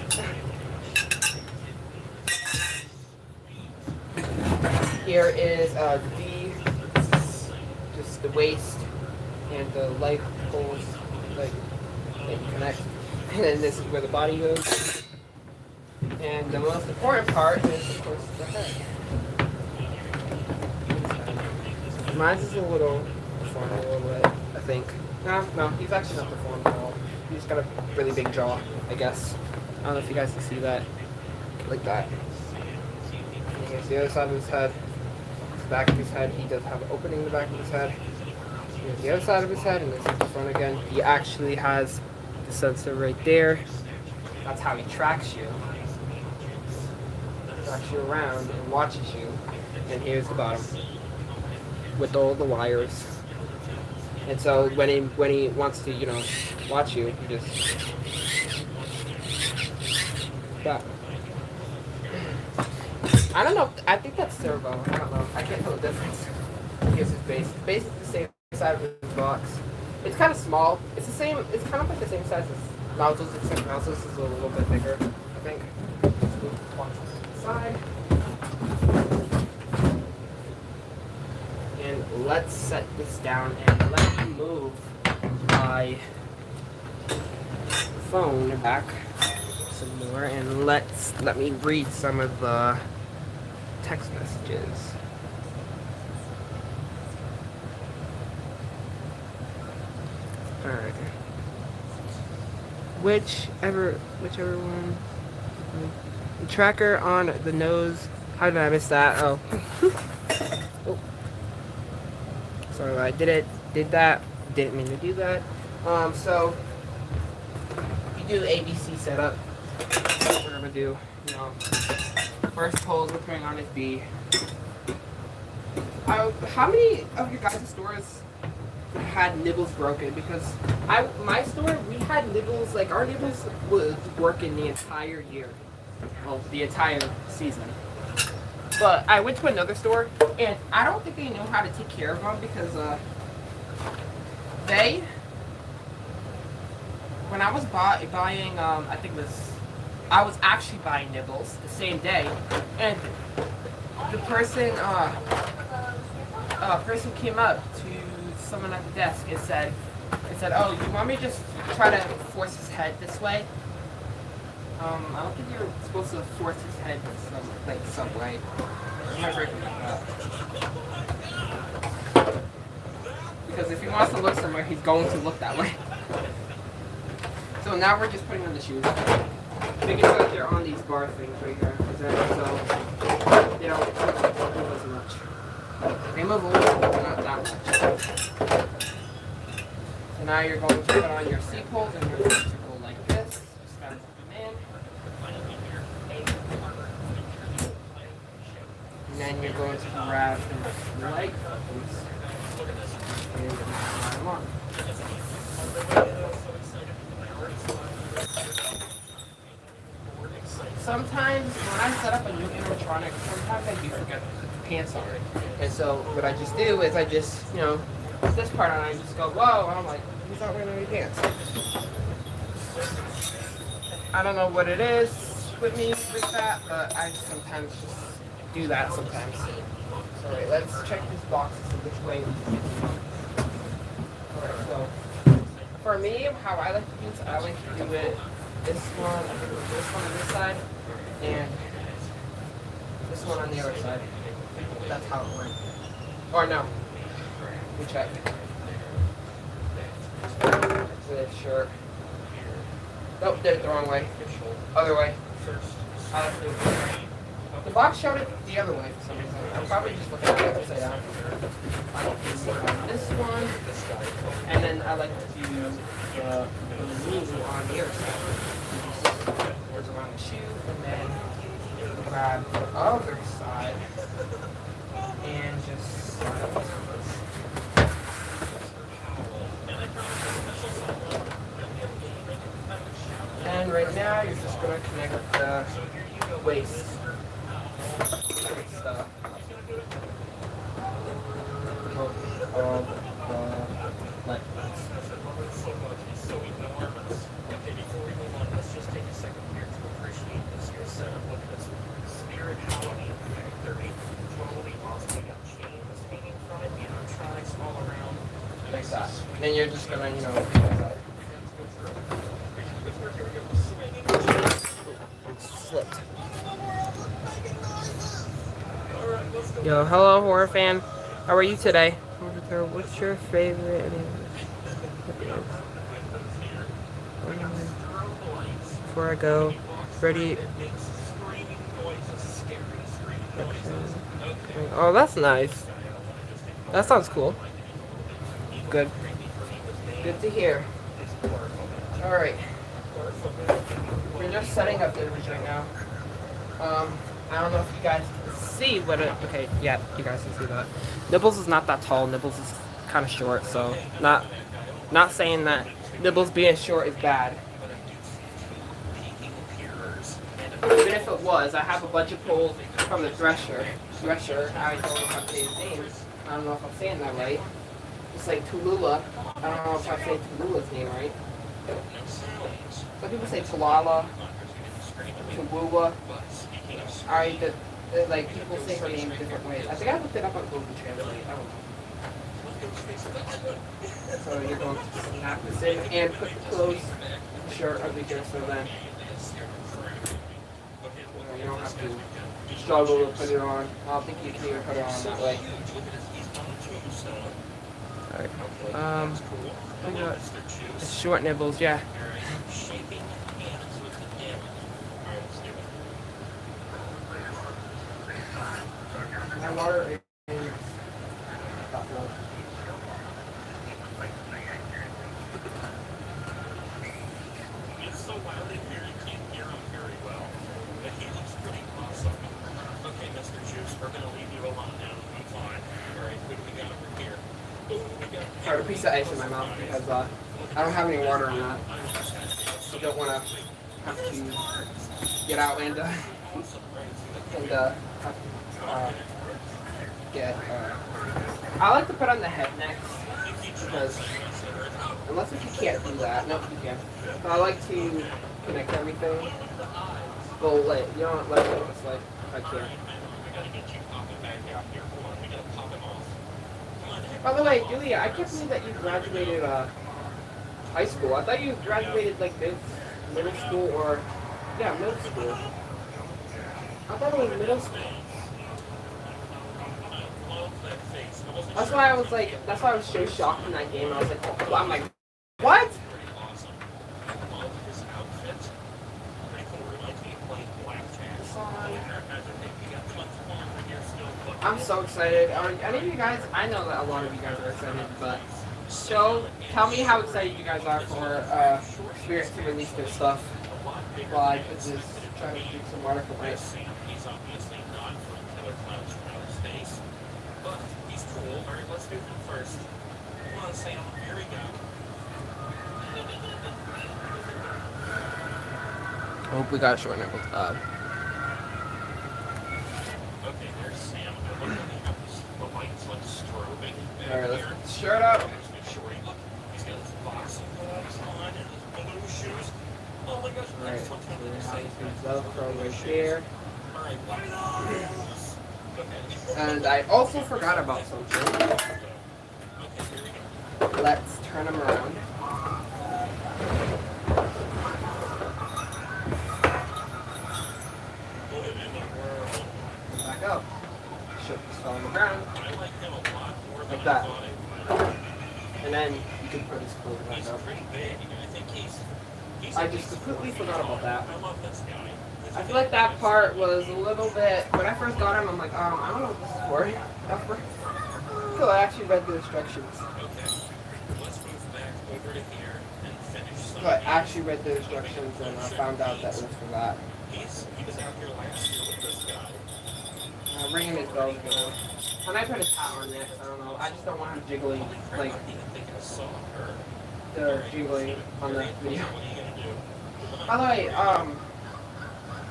Here is the D, just the waist, and the light poles, like that you connect. And then this is where the body goes. And the most important part is, of course, the head. Mine is a little deformed a little bit, I think. No, he's actually not deformed at all. He's got a really big jaw, I guess. I don't know if you guys can see that. Like that. And here's the other side of his head. The back of his head. He does have an opening in the back of his head. Here's the other side of his head, and this is the front again. He actually has the sensor right there. That's how he tracks you. Tracks you around and watches you. And here's the bottom with all the wires. And so when he wants to, you know, watch you, he just that. I don't know. I think that's servo. I don't know. I can't tell the difference. Here's his base. His base is the same size as his box. It's kind of small. It's the same. It's kind of like the same size as Nautilus, except Nautilus is a little bit bigger, I think. Let's move the box to the side. And let's set this down and let me move my phone back some more, and let me read some of the text messages. Alright. Whichever one. The tracker on the nose. How did I miss that? Oh. Oh. Sorry, I did that. Didn't mean to do that. So you do ABC setup. What we're gonna do, you know, first pole we're putting on is B. How many of your guys' stores had nibbles broken? Because my store, we had nibbles, like our nibbles was working the entire year. Well, the entire season. But I went to another store, and I don't think they know how to take care of them because when I was buying, I think it was, I was actually buying nibbles the same day, and the person came up to someone at the desk and said, "Oh, you want me to just try to force his head this way?" I don't think you're supposed to force his head some way. I'm not breaking that. Because if he wants to look somewhere, he's going to look that way. So now we're just putting on the shoes. Making sure that they're on these bar things right here. So they don't move as much. They move a little, but not that much. So now you're going to put on your C-poles, and you're going to go like this. Just kind of put them in. And then you're going to grab the leg piece and put them on. Sometimes when I set up a new animatronic, sometimes I do forget to put the pants on. And so what I just do is I just, you know, put this part on and I just go, whoa, and I'm like, he's not wearing any pants. I don't know what it is with me with that, but I sometimes just do that sometimes. So wait, let's check this box to see which way we can. Alright, so for me, how I like to do it, I like to do it this one on this side, and this one on the other side. That's how it went. Or no. We check. Sure. Nope, did it the wrong way. Other way. I like to do it this way. The box showed it the other way for some reason. I'm probably just looking at it upside down. I like to do this one, and then I like to do the knee on the other side. Goes around the shoe, and then grab the other side, and just and right now you're just going to connect the waist. Stuff. Like, So much. It's so enormous. Okay, before we move on, let's just take a second here to appreciate this here setup. Look at this Spirit Halloween factory. Totally awesome. We got chains hanging from it, animatronics all around. like that. Then you're just gonna, you know, slipped. Yo, hello, horror fan. How are you today? What's your favorite? Before I go, Freddy. Oh, that's nice. That sounds cool. Good. Good to hear. Alright. We're just setting up image right now. I don't know if you guys can see what it... Okay, yeah, you guys can see that. Nibbles is not that tall. Nibbles is kind of short, so not saying that Nibbles being short is bad. Even if it was, I have a bunch of poles from the Thresher. I don't know if I'm saying his name. I don't know if I'm saying that right. It's like Tulula. I don't know if I'm saying Tulula's name right. Some people say Tulala, Chihuahua. Alright, like people say her name different ways. I think I looked it up on Google Translate. I don't know. So you're going to snap this in and put the clothes shirt over here so then you don't have to struggle to put it on. I don't think you can even put it on that way. Alright. We got the short Nibbles, yeah. My water is It's so loud in here you can't hear him very well. But he looks pretty awesome. Okay, Mr. Juice, we're gonna leave you alone now. I'm fine. Alright, what do we got over here? I have a piece of ice in my mouth because I don't have any water on that. I don't want to have to get out and I like to put on the head next because unless if you can't do that, no, you can. But I like to connect everything. Well, like you know, like it's like I can. By the way, Julia, I can't believe that you graduated high school. I thought you graduated like middle school or middle school. I thought it was middle school. That's why I was so shocked in that game. I was like, I'm like, what? I'm so excited. Are any of you guys, I know that a lot of you guys are excited, but tell me how excited you guys are for Spirit to release their stuff while I put this, try to do some water for ice. He's obviously not from Killer Clowns from outer space, but he's cool. Alright, let's do him first. Come on, Sam. Here we go. I hope we got short nipples. Okay, there's Sam. Look at the lights like strobing. Alright, let's put the shirt up. Look, he's got his boxing gloves on and his blue shoes. Oh my gosh, Alright, that's something we're to gonna say. have some Velcro right here. Alright, light okay. And I also forgot about something. Okay, here we go. Let's turn them around. Back up. Should just on the ground. I like him a lot more than Like I that. thought And then you can put his clothes back he's up. pretty big. I think he's I just completely forgot about that. I love this guy. I feel like that part was a little bit, when I first got him, I'm like, I don't know what this is for. Until I actually read the instructions. Okay, let's move back over to here and finish some. So I actually read the instructions and I found out that it was for that. He was out here last year with this guy. Ringing his bell again. When I put his hat on next, I don't know. I just don't want him jiggling, like, I saw her. the jiggling on the video. What are you gonna do? By the way,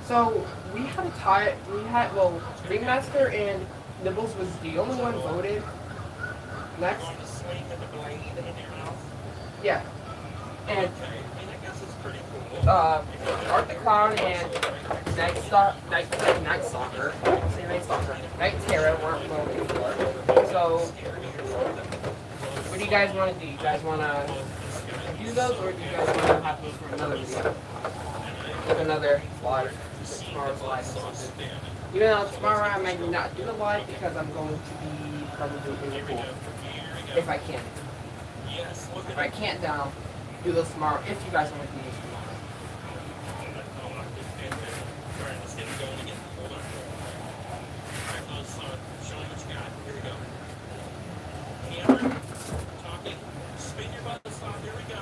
so we had a tie. Ringmaster and Nibbles was the only one voted Next, You want to swing with the blade in your mouth? yeah, and Okay, I mean, I guess it's pretty cool. Art the Clown and Night Stalker, say Night Stalker, Night Terror weren't well before. So, what do you guys want to do? You guys want to do those, or do you guys want to have those for another video? Like another live, tomorrow's live or something. Even though tomorrow I might not do the live because I'm going to be probably in the pool. If I can. If I can't, then I'll do those tomorrow if you guys want to do these tomorrow. Alright, let's get it going again. Hold on. Alright, let's show me what you got. Here we go. Camera, talking, spin your butt stop. Here we go.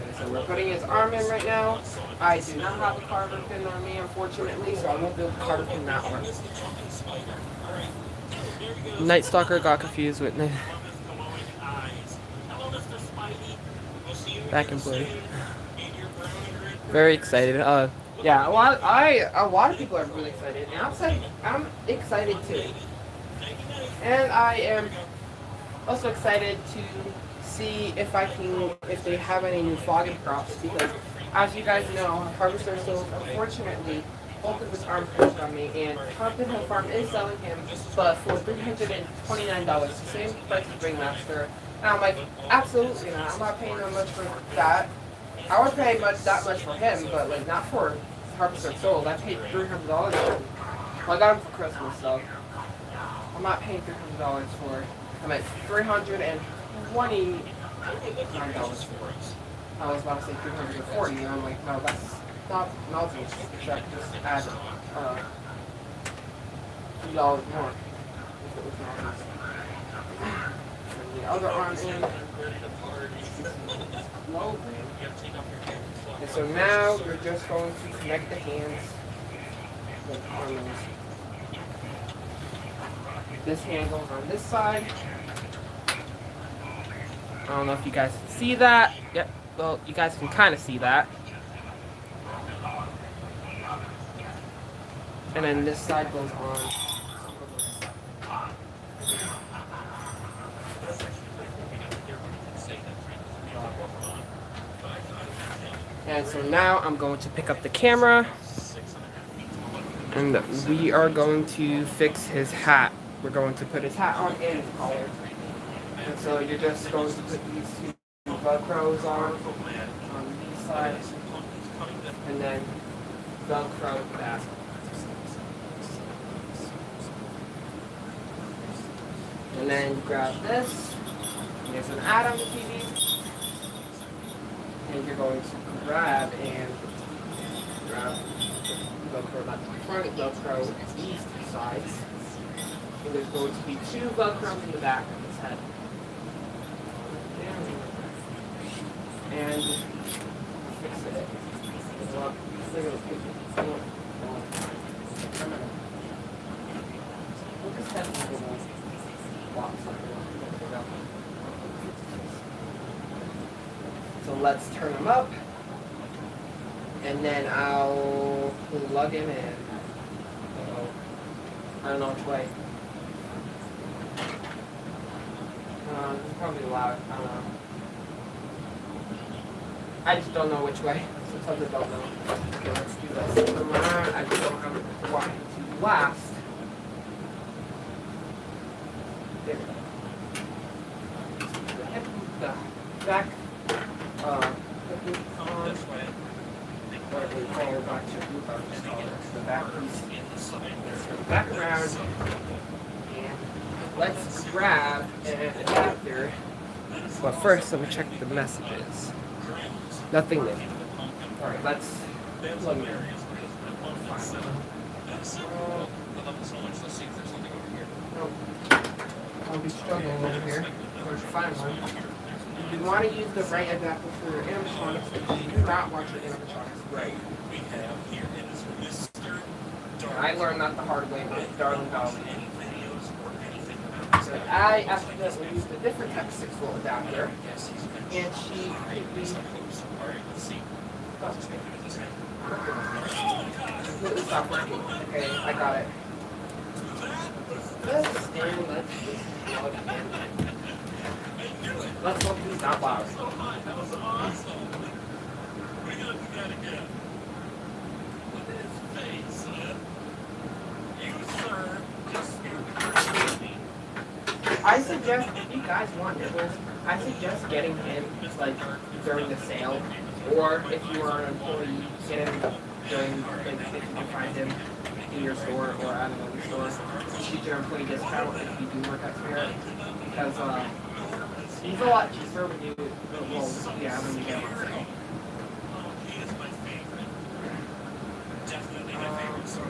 Okay, so we're putting his arm in right now. I do not have a carver pin on me, unfortunately, so I won't be able to carver pin that one. Night Stalker got confused with back in play. Very excited. Yeah, a lot of people are really excited, and I'm excited too. And I am also excited to see if they have any new flogging props, because as you guys know, Harvester Souls, unfortunately, both of his arms pushed on me, and Compton Hill Farm is selling him, but for $329, the same price as Ringmaster. And I'm like, absolutely not. I'm not paying that much for that. I would pay that much for him, but like not for Harvester Souls. I paid $300 for him. Well, I got him for Christmas, so I'm not paying $300 for it. I'm at $329 for it. I was about to say 340, and I'm like, no, that's not nothing. Just add $3 more. If it was not and the other arm in. Low, and so now we're just going to connect the hands with arms. This hand goes on this side. I don't know if you guys can see that. Yep. Well, you guys can kind of see that. And then this side goes on. And so now I'm going to pick up the camera. And we are going to fix his hat. We're going to put his hat on and his collar. And so you're just going to put these two Velcros on these sides, and then Velcro back. And then grab this. There's an ad on the TV. And you're going to grab Velcro back to the front, Velcro these two sides. And there's going to be two Velcros in the back of his head. And fix it. So let's turn them up, and then I'll plug him in. I don't know which way. It's probably loud. I don't know. I just don't know which way. Sometimes I don't know. Okay, let's do this. I just don't have why to last. There we go. The hip, the back, hip loop on. What we call back to loop, I'll just call it the back piece. So back around. And let's grab an adapter. But first, let me check the messages. Nothing new. Alright, let's plug it in. I'll be struggling over here. Where's the find one? You want to use the right adapter for your animatronics, but you do not want your animatronics right. I learned that the hard way with Darling Dolly. So I accidentally used a different type of 6-volt adapter, and she completely stopped working. Okay, I got it. This, and let's just Let's hope he's not loud. That was awesome. We're gonna do that again. Look at his face, man. You, sir, just scared me. I suggest, if you guys want nibbles, I suggest getting him like during the sale, or if you are an employee, get him during, like, if you can find him in your store or at another store. Get your employee discount if you do work at Spirit, because he's a lot cheaper when you, well, yeah, when you get him on sale. He is my favorite. Definitely my favorite. So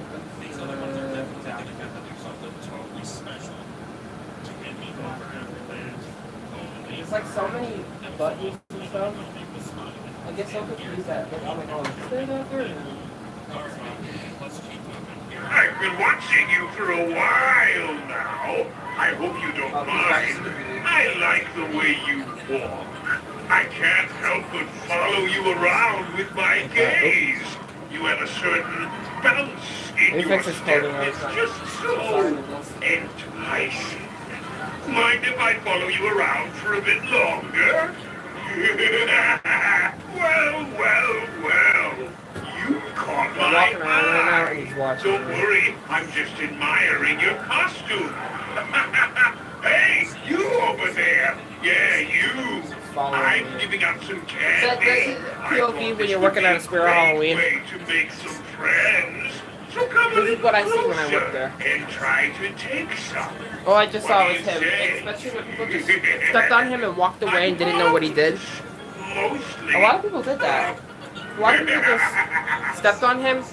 these other ones are definitely gonna have to do something totally special to get me over everything. There's like so many buttons and stuff. I get so confused that like, I'm like, oh, is there that there? Let's keep moving. I've been watching you for a while now. I hope you don't mind. I like the way you walk. I can't help but follow you around with my gaze. You have a certain bounce in your step. It's just so enticing. Mind if I follow you around for a bit longer? Well. You caught my eye. Don't worry, I'm just admiring your costume. Hey, you over there. Yeah, you. I'm giving out some candy. POV when you're working at a Spirit Halloween. Way to make some friends. So come This is what I see when I work there. and try to take some. All I just saw was him, especially when people just stepped on him and walked away and didn't know what he did. A lot of people did that. A lot of people just stepped on him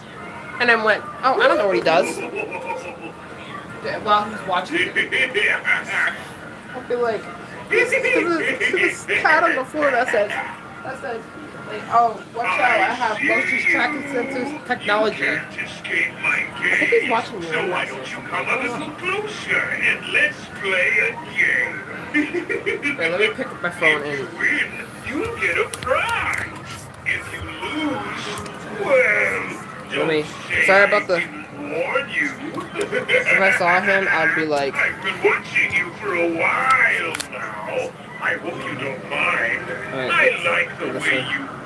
and then went, oh, I don't know what he does. While he's watching it. I'll be like, this is cat on the floor that says, like, oh, watch out, I have motion tracking sensors technology. I think he's watching me. So why don't you come a little closer and let's play a game? Wait, let me pick up my phone If and... you win, you'll get a prize. If you lose, well, don't say sorry about the... I didn't warn you. If I saw him, I'd be like... I've been watching you for a while now. I hope you don't mind. Right. I like the way you walk.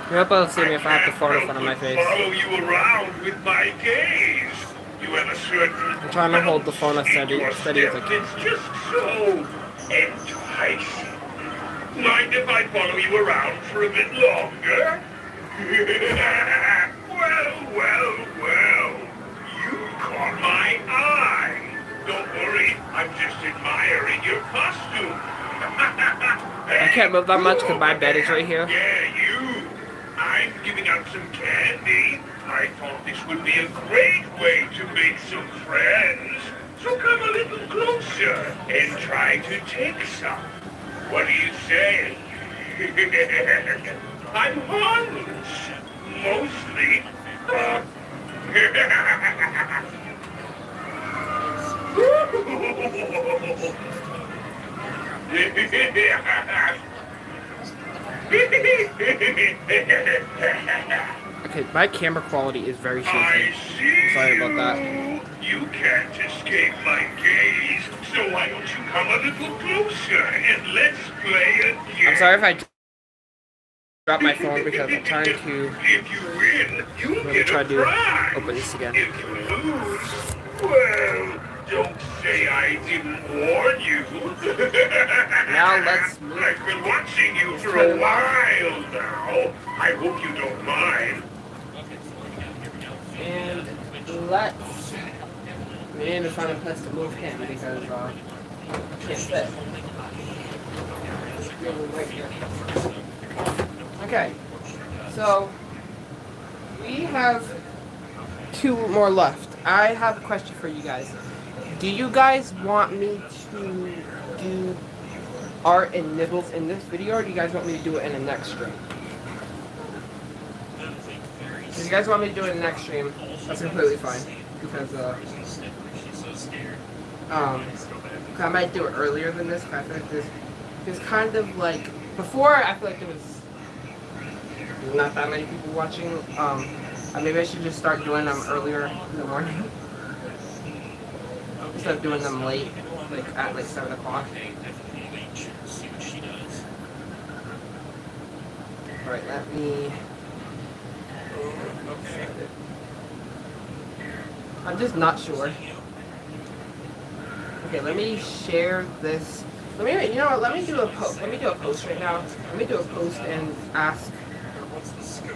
You're not able to see me if I have the phone in front of my face. Follow you around with my gaze. You have a certain... I'm trying to hold the phone as steady as I can. It's just so enticing. Mind if I follow you around for a bit longer? Well. You caught my eye. Don't worry, I'm just admiring your costume. I can't move that much because my bed is right here. Yeah, you. I'm giving out some candy. I thought this would be a great way to make some friends. So come a little closer and try to take some. What do you say? I'm harmless. Mostly. Okay, my camera quality is very shaky. I see. Sorry about that. You can't escape my gaze, so why don't you come a little closer and let's play a game? I'm sorry if I dropped my phone because I'm trying to... If you win, you Let me get try a to prize. open this again. If you lose, well, don't say I didn't warn you. Now let's move. I've been watching you for a while now. I hope you don't mind. And let's... We need to find a place to move him because I can't fit. Right here. Okay, so we have 2 more left. I have a question for you guys. Do you guys want me to do art and nibbles in this video, or do you guys want me to do it in the next stream? If you guys want me to do it in the next stream, that's completely fine. Because I might do it earlier than this. I feel like this is kind of like before. I feel like there was not that many people watching. Maybe I should just start doing them earlier in the morning instead of doing them late. like at like 7 o'clock. See what she does. All right, let me. Okay. I'm just not sure. Okay, let me share this. Let me, you know what? Let me do a post. Let me do a post right now. Let me do a post and ask. What's the scoop?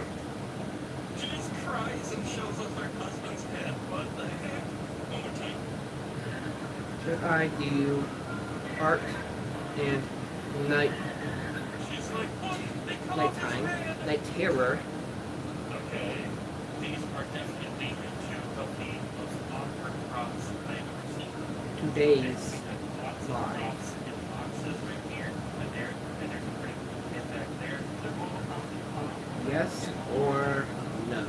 She just cries and shows us her husband's head. What the heck? One more time. Should I do art and night She's like, what? They cut off his nighttime head. night terror? Okay. These are definitely two of the most awkward props I've ever seen. Today's Lots of live. props in boxes right here. And there's a pretty cool kid back there. They're all props. Yes or no?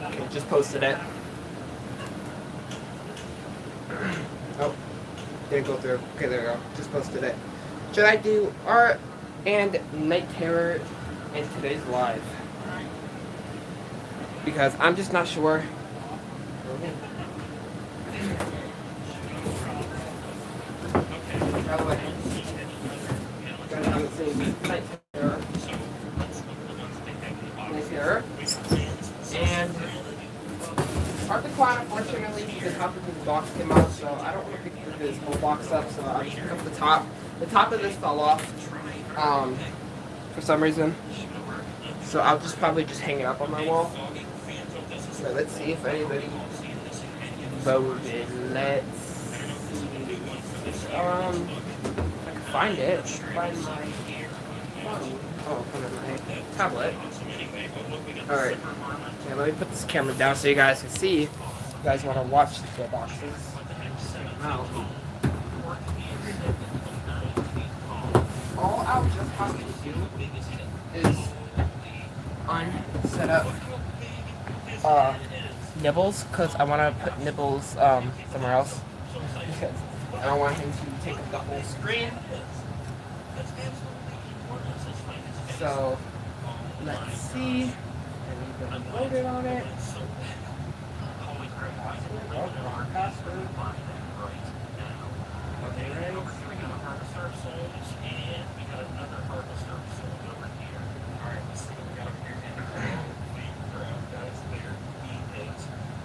Okay, just posted it. Oh, didn't go through. Okay, there we go. Just posted it. Should I do art and night terror in today's live? Because I'm just not sure. By the way, guys haven't seen night terror. Night terror. And Art the Clown, unfortunately, because half of his box came out, so I don't want to pick this whole box up, so I just pick up the top. The top of this fell off, for some reason. So I'll just probably just hang it up on my wall. So let's see if anybody voted. Let's see. If I can find it. Find my phone. Oh, put it on my tablet. Alright. Okay, let me put this camera down so you guys can see. If you guys want to watch the boxes. Wow. All I'll just have to do is unset up Nibbles, because I want to put Nibbles somewhere else. Because I don't want him to take up the whole screen. So, let's see. Anybody voted on it?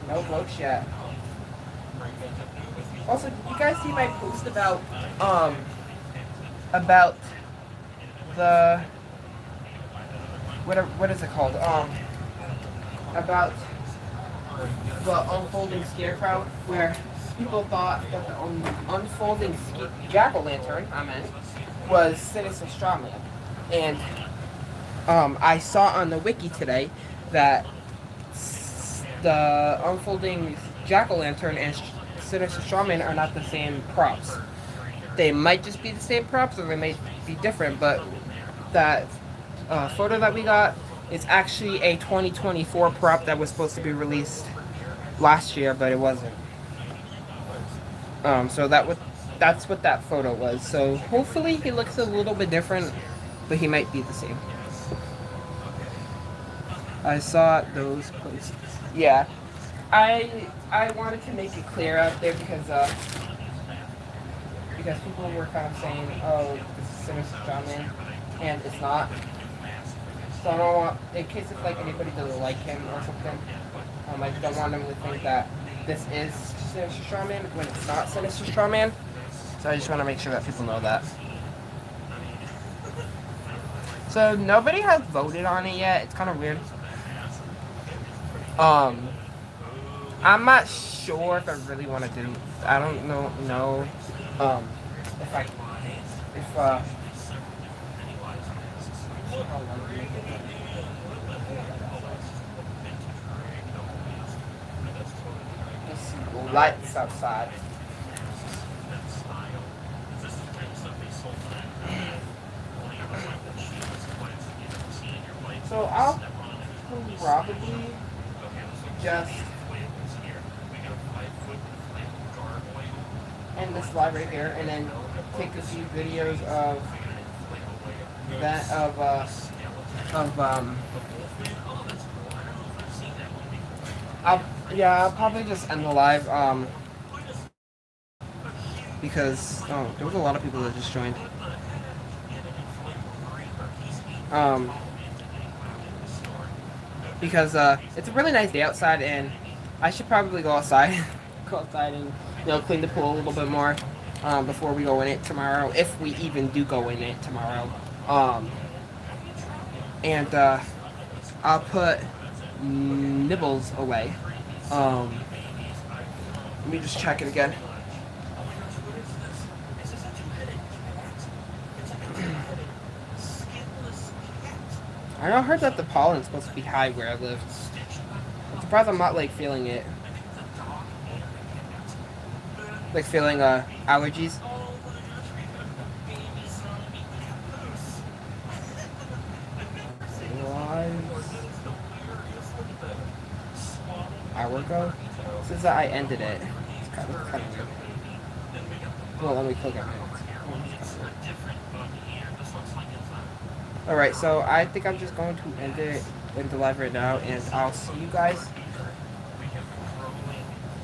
No votes yet. Also, did you guys see my post about the what is it called? About the unfolding Scarecrow, where people thought that the unfolding jack-o'-lantern, was Sinister Strawman. And I saw on the wiki today that the unfolding jack-o'-lantern and Sinister Strawman are not the same props. They might just be the same props, or they may be different, but that photo that we got is actually a 2024 prop that was supposed to be released last year, but it wasn't. So that's what that photo was. So hopefully he looks a little bit different, but he might be the same. I saw those posts. Yeah, I wanted to make it clear out there because people were kind of saying, oh, this is Sinister Strawman, and it's not. So I don't want, in case if like anybody doesn't like him or something, I don't want them to think that this is Sinister Strawman when it's not Sinister Strawman. So I just want to make sure that people know that. So nobody has voted on it yet. It's kind of weird. I'm not sure if I really want to do. I don't know. Lights outside. So I'll probably just end this live right here, and then take a few videos of that I'll probably just end the live because there was a lot of people that just joined. Because it's a really nice day outside, and I should probably go outside, go outside and clean the pool a little bit more before we go in it tomorrow, if we even do go in it tomorrow. And I'll put Nibbles away. Let me just check it again. I heard that the pollen's supposed to be high where I live. I'm surprised I'm not like feeling it. Like feeling allergies. Hour ago? Since I ended it. It's kind of weird. Well, let me click on it. Alright, so I think I'm just going to end it in the live right now, and I'll see you guys.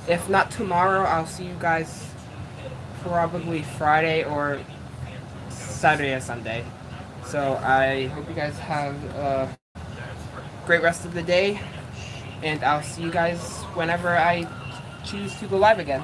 If not tomorrow, I'll see you guys probably Friday or Saturday or Sunday. So I hope you guys have a great rest of the day, and I'll see you guys whenever I choose to go live again.